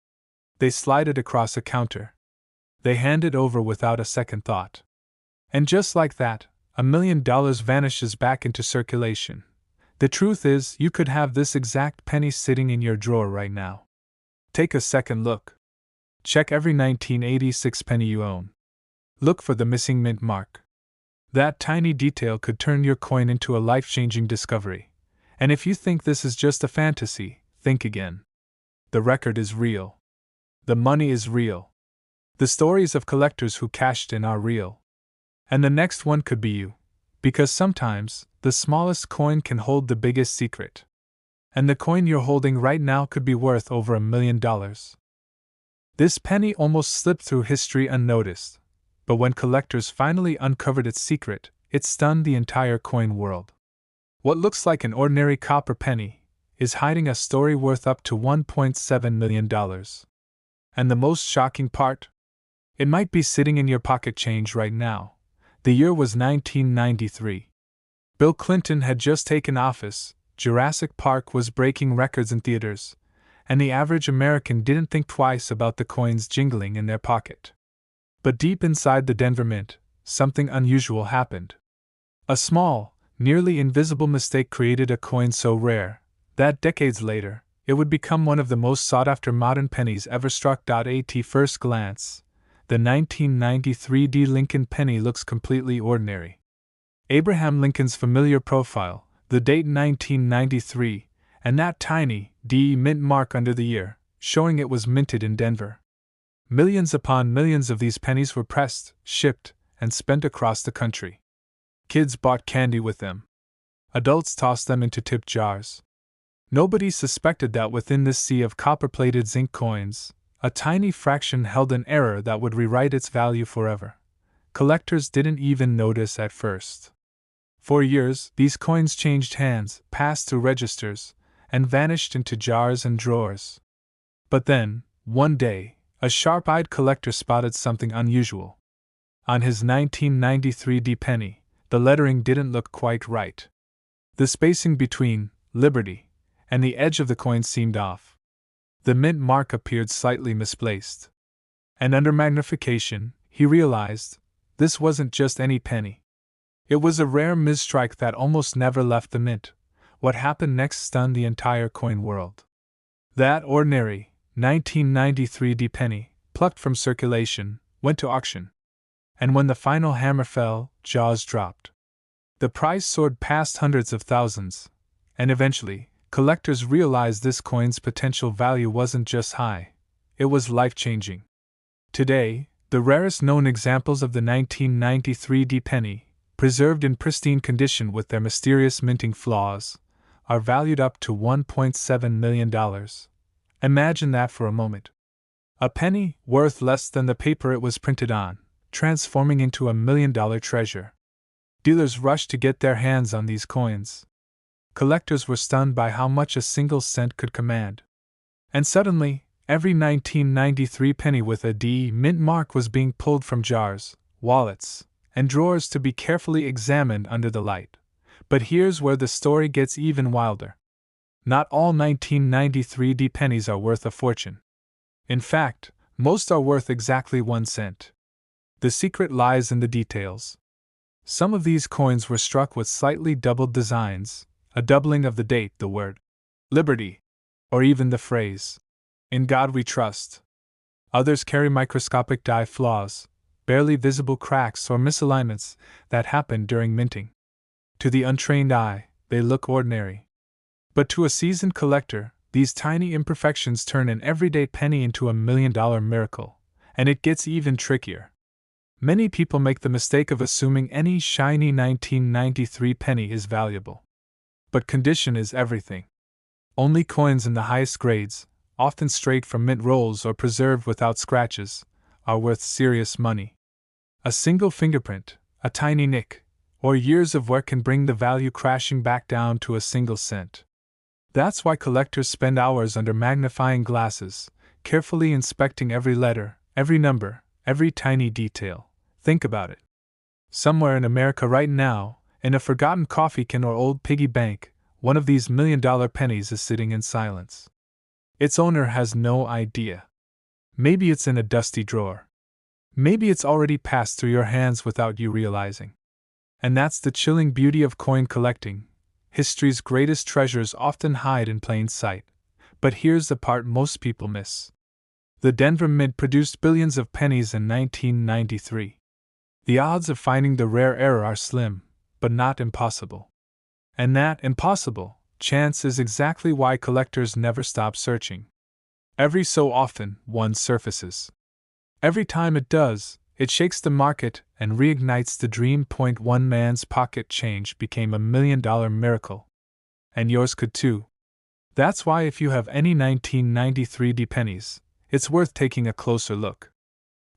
They slide it across a counter. They hand it over without a second thought. And just like that, $1,000,000 vanishes back into circulation. The truth is, you could have this exact penny sitting in your drawer right now. Take a second look. Check every 1986 penny you own. Look for the missing mint mark. That tiny detail could turn your coin into a life-changing discovery. And if you think this is just a fantasy, think again. The record is real. The money is real. The stories of collectors who cashed in are real. And the next one could be you. Because sometimes, the smallest coin can hold the biggest secret. And the coin you're holding right now could be worth over $1,000,000. This penny almost slipped through history unnoticed. But when collectors finally uncovered its secret, it stunned the entire coin world. What looks like an ordinary copper penny is hiding a story worth up to $1.7 million. And the most shocking part? It might be sitting in your pocket change right now. The year was 1993. Bill Clinton had just taken office, Jurassic Park was breaking records in theaters, and the average American didn't think twice about the coins jingling in their pocket. But deep inside the Denver Mint, something unusual happened. A small, nearly invisible mistake created a coin so rare that decades later, it would become one of the most sought-after modern pennies ever struck. At first glance, the 1993 D. Lincoln penny looks completely ordinary. Abraham Lincoln's familiar profile, the date 1993, and that tiny D mint mark under the year, showing it was minted in Denver. Millions upon millions of these pennies were pressed, shipped, and spent across the country. Kids bought candy with them. Adults tossed them into tip jars. Nobody suspected that within this sea of copper-plated zinc coins, a tiny fraction held an error that would rewrite its value forever. Collectors didn't even notice at first. For years, these coins changed hands, passed through registers, and vanished into jars and drawers. But then, one day, a sharp-eyed collector spotted something unusual. On his 1993 D penny, the lettering didn't look quite right. The spacing between Liberty and the edge of the coin seemed off. The mint mark appeared slightly misplaced. And under magnification, he realized this wasn't just any penny. It was a rare misstrike that almost never left the mint. What happened next stunned the entire coin world. That ordinary 1993 D penny, plucked from circulation, went to auction. And when the final hammer fell, jaws dropped. The price soared past hundreds of thousands, and eventually, collectors realized this coin's potential value wasn't just high, it was life-changing. Today, the rarest known examples of the 1993 D penny, preserved in pristine condition with their mysterious minting flaws, are valued up to $1.7 million. Imagine that for a moment. A penny, worth less than the paper it was printed on, transforming into $1,000,000 treasure. Dealers rushed to get their hands on these coins. Collectors were stunned by how much a single cent could command. And suddenly, every 1993 penny with a D mint mark was being pulled from jars, wallets, and drawers to be carefully examined under the light. But here's where the story gets even wilder. Not all 1993 D pennies are worth a fortune. In fact, most are worth exactly 1 cent. The secret lies in the details. Some of these coins were struck with slightly doubled designs, a doubling of the date, the word Liberty, or even the phrase, "In God We Trust." Others carry microscopic die flaws, barely visible cracks or misalignments that happened during minting. To the untrained eye, they look ordinary. But to a seasoned collector, these tiny imperfections turn an everyday penny into $1,000,000 miracle, and it gets even trickier. Many people make the mistake of assuming any shiny 1993 penny is valuable. But condition is everything. Only coins in the highest grades, often straight from mint rolls or preserved without scratches, are worth serious money. A single fingerprint, a tiny nick, or years of work can bring the value crashing back down to a single cent. That's why collectors spend hours under magnifying glasses, carefully inspecting every letter, every number, every tiny detail. Think about it. Somewhere in America right now, in a forgotten coffee can or old piggy bank, one of these $1,000,000 pennies is sitting in silence. Its owner has no idea. Maybe it's in a dusty drawer. Maybe it's already passed through your hands without you realizing. And that's the chilling beauty of coin collecting. History's greatest treasures often hide in plain sight. But here's the part most people miss. The Denver Mint produced billions of pennies in 1993. The odds of finding the rare error are slim, but not impossible. And that impossible chance is exactly why collectors never stop searching. Every so often, one surfaces. Every time it does, it shakes the market and reignites the dream. One man's pocket change became $1 million miracle. And yours could too. That's why if you have any 1993 pennies, it's worth taking a closer look.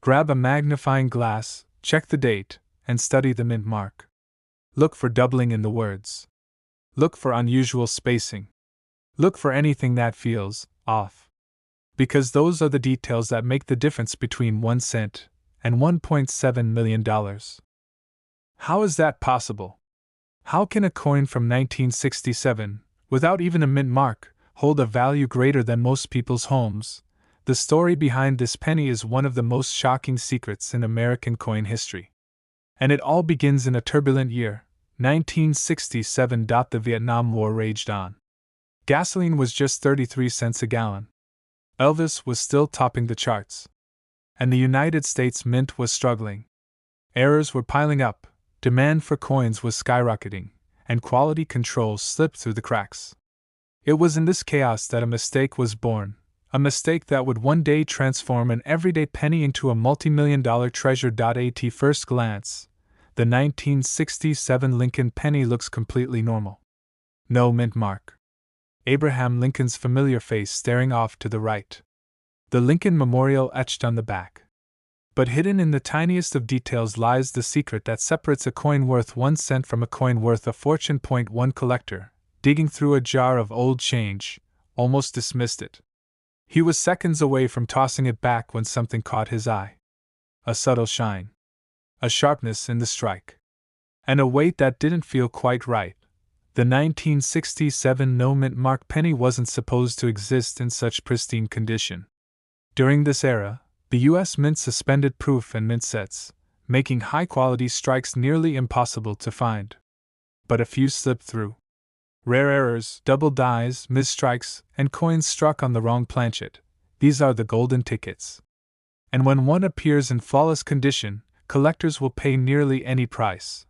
Grab a magnifying glass, check the date, and study the mint mark. Look for doubling in the words. Look for unusual spacing. Look for anything that feels off. Because those are the details that make the difference between 1 cent and $1.7 million. How is that possible? How can a coin from 1967, without even a mint mark, hold a value greater than most people's homes? The story behind this penny is one of the most shocking secrets in American coin history. And it all begins in a turbulent year, 1967. The Vietnam War raged on. Gasoline was just 33 cents a gallon. Elvis was still topping the charts. And the United States Mint was struggling. Errors were piling up, demand for coins was skyrocketing, and quality control slipped through the cracks. It was in this chaos that a mistake was born, a mistake that would one day transform an everyday penny into a multi-million-dollar treasure. At first glance, the 1967 Lincoln penny looks completely normal. No mint mark. Abraham Lincoln's familiar face staring off to the right. The Lincoln Memorial etched on the back. But hidden in the tiniest of details lies the secret that separates a coin worth 1 cent from a coin worth a fortune. One collector, digging through a jar of old change, almost dismissed it. He was seconds away from tossing it back when something caught his eye. A subtle shine. A sharpness in the strike. And a weight that didn't feel quite right. The 1967 no mint mark penny wasn't supposed to exist in such pristine condition. During this era, the U.S. Mint suspended proof and mint sets, making high-quality strikes nearly impossible to find. But a few slipped through. Rare errors, double dies, misstrikes, and coins struck on the wrong planchet. These are the golden tickets. And when one appears in flawless condition, collectors will pay nearly any price.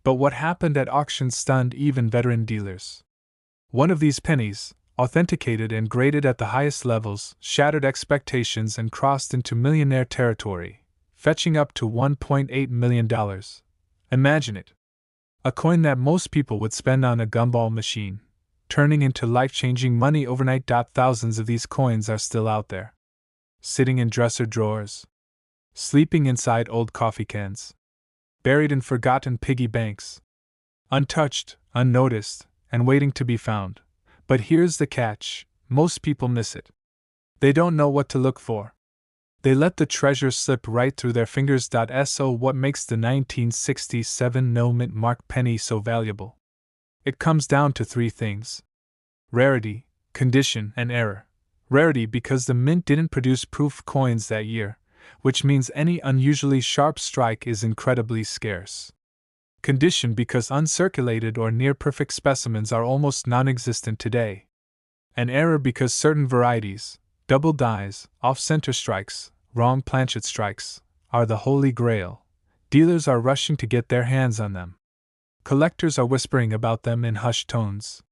But what happened at auction stunned even veteran dealers. One of these pennies, authenticated and graded at the highest levels, shattered expectations and crossed into millionaire territory, fetching up to $1.8 million. Imagine it. A coin that most people would spend on a gumball machine, turning into life-changing money overnight. Thousands of these coins are still out there. Sitting in dresser drawers. Sleeping inside old coffee cans. Buried in forgotten piggy banks. Untouched, unnoticed, and waiting to be found. But here's the catch, most people miss it. They don't know what to look for. They let the treasure slip right through their fingers. So what makes the 1967 no mint mark penny so valuable? It comes down to 3 things. Rarity, condition, and error. Rarity because the mint didn't produce proof coins that year, which means any unusually sharp strike is incredibly scarce. Condition because uncirculated or near-perfect specimens are almost non-existent today. And error because certain varieties, double dies, off-center strikes, wrong planchet strikes, are the holy grail. Dealers are rushing to get their hands on them. Collectors are whispering about them in hushed tones.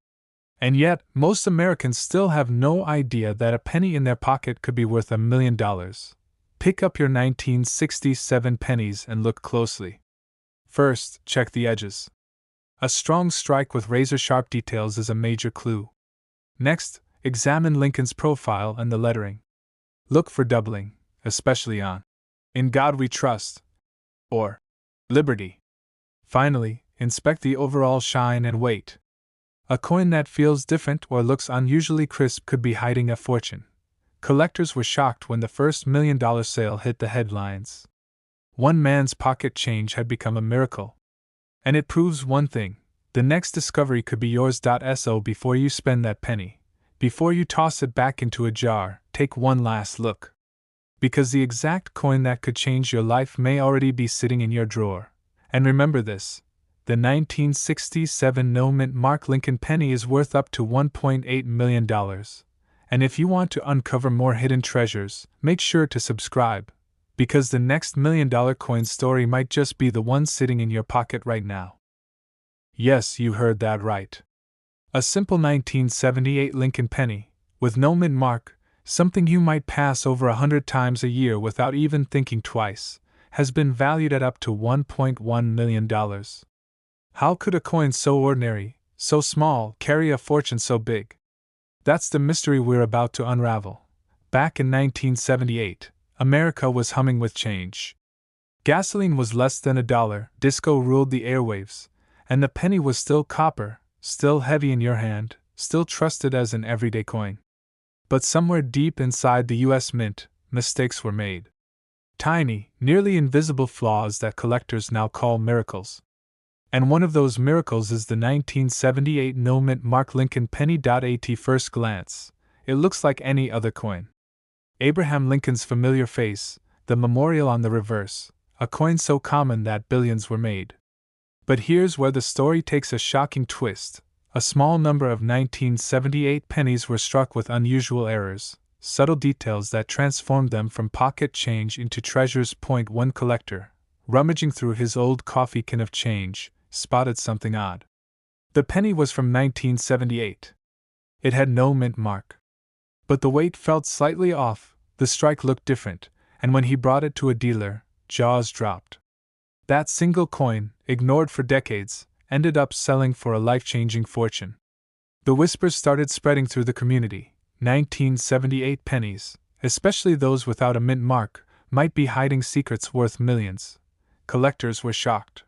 And yet, most Americans still have no idea that a penny in their pocket could be worth $1 million. Pick up your 1967 pennies and look closely. First, check the edges. A strong strike with razor-sharp details is a major clue. Next, examine Lincoln's profile and the lettering. Look for doubling, especially on "In God We Trust" or "Liberty." Finally, inspect the overall shine and weight. A coin that feels different or looks unusually crisp could be hiding a fortune. Collectors were shocked when the first $1 million sale hit the headlines. One man's pocket change had become a miracle. And it proves one thing: the next discovery could be yours. So before you spend that penny, before you toss it back into a jar, take one last look. Because the exact coin that could change your life may already be sitting in your drawer. And remember this: the 1967 no-mint mark Lincoln penny is worth up to $1.8 million. And if you want to uncover more hidden treasures, make sure to subscribe, because the next $1 million coin story might just be the one sitting in your pocket right now. Yes, you heard that right. A simple 1978 Lincoln penny, with no mint mark, something you might pass over 100 times a year without even thinking twice, has been valued at up to $1.1 million. How could a coin so ordinary, so small, carry a fortune so big? That's the mystery we're about to unravel. Back in 1978, America was humming with change. Gasoline was less than $1, disco ruled the airwaves, and the penny was still copper, still heavy in your hand, still trusted as an everyday coin. But somewhere deep inside the US Mint, mistakes were made. Tiny, nearly invisible flaws that collectors now call miracles. And one of those miracles is the 1978 no-mint mark Lincoln penny. At first glance, it looks like any other coin. Abraham Lincoln's familiar face, the memorial on the reverse, a coin so common that billions were made. But here's where the story takes a shocking twist. A small number of 1978 pennies were struck with unusual errors, subtle details that transformed them from pocket change into treasures. One collector, rummaging through his old coffee can of change, spotted something odd. The penny was from 1978. It had no mint mark. But the weight felt slightly off, the strike looked different, and when he brought it to a dealer, jaws dropped. That single coin, ignored for decades, ended up selling for a life-changing fortune. The whispers started spreading through the community. 1978 pennies, especially those without a mint mark, might be hiding secrets worth millions. Collectors were shocked.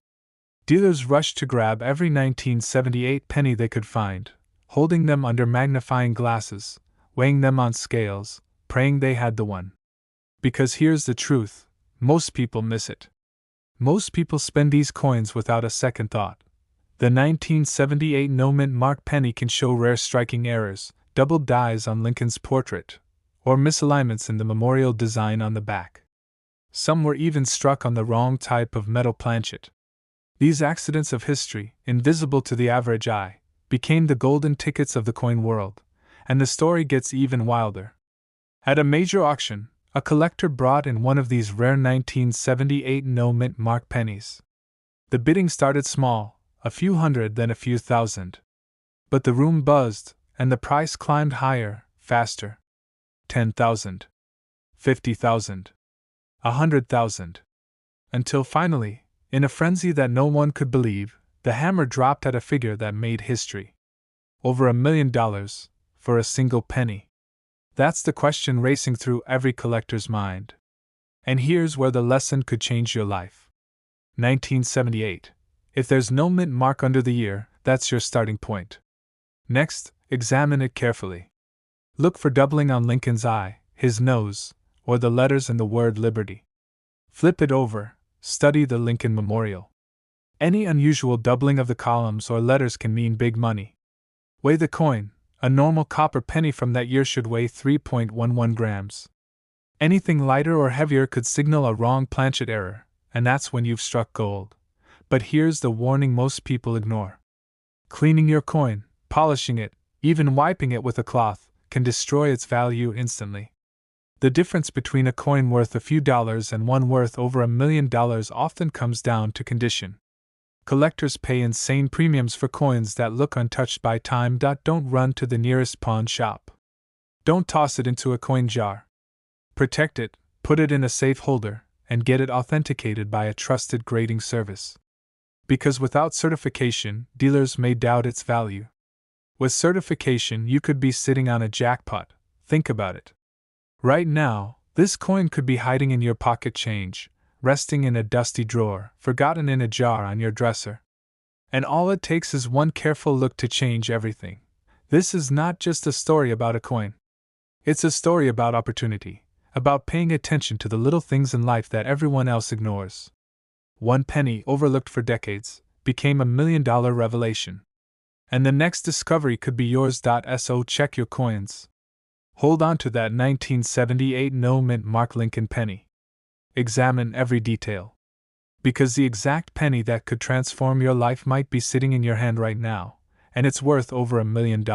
Dealers rushed to grab every 1978 penny they could find, holding them under magnifying glasses, weighing them on scales, praying they had the one. Because here's the truth: most people miss it. Most people spend these coins without a second thought. The 1978 no-mint mark penny can show rare striking errors, doubled dies on Lincoln's portrait, or misalignments in the memorial design on the back. Some were even struck on the wrong type of metal planchet. These accidents of history, invisible to the average eye, became the golden tickets of the coin world, and the story gets even wilder. At a major auction, a collector brought in one of these rare 1978 no-mint mark pennies. The bidding started small, a few hundred, then a few thousand. But the room buzzed, and the price climbed higher, faster. 10,000. 50,000. 100,000. Until finally, in a frenzy that no one could believe, the hammer dropped at a figure that made history. Over $1 million, for a single penny. That's the question racing through every collector's mind. And here's where the lesson could change your life. 1978. If there's no mint mark under the year, that's your starting point. Next, examine it carefully. Look for doubling on Lincoln's eye, his nose, or the letters in the word Liberty. Flip it over, study the Lincoln Memorial. Any unusual doubling of the columns or letters can mean big money. Weigh the coin. A normal copper penny from that year should weigh 3.11 grams. Anything lighter or heavier could signal a wrong planchet error, and that's when you've struck gold. But here's the warning most people ignore. Cleaning your coin, polishing it, even wiping it with a cloth, can destroy its value instantly. The difference between a coin worth a few dollars and one worth over $1 million often comes down to condition. Collectors pay insane premiums for coins that look untouched by time. Don't run to the nearest pawn shop. Don't toss it into a coin jar. Protect it, put it in a safe holder, and get it authenticated by a trusted grading service. Because without certification, dealers may doubt its value. With certification, you could be sitting on a jackpot. Think about it. Right now, this coin could be hiding in your pocket change, resting in a dusty drawer, forgotten in a jar on your dresser. And all it takes is one careful look to change everything. This is not just a story about a coin. It's a story about opportunity, about paying attention to the little things in life that everyone else ignores. One penny, overlooked for decades, became a $1 million revelation. And the next discovery could be yours. So check your coins. Hold on to that 1978 no-mint mark Lincoln penny. Examine every detail. Because the exact penny that could transform your life might be sitting in your hand right now, and it's worth over $1 million.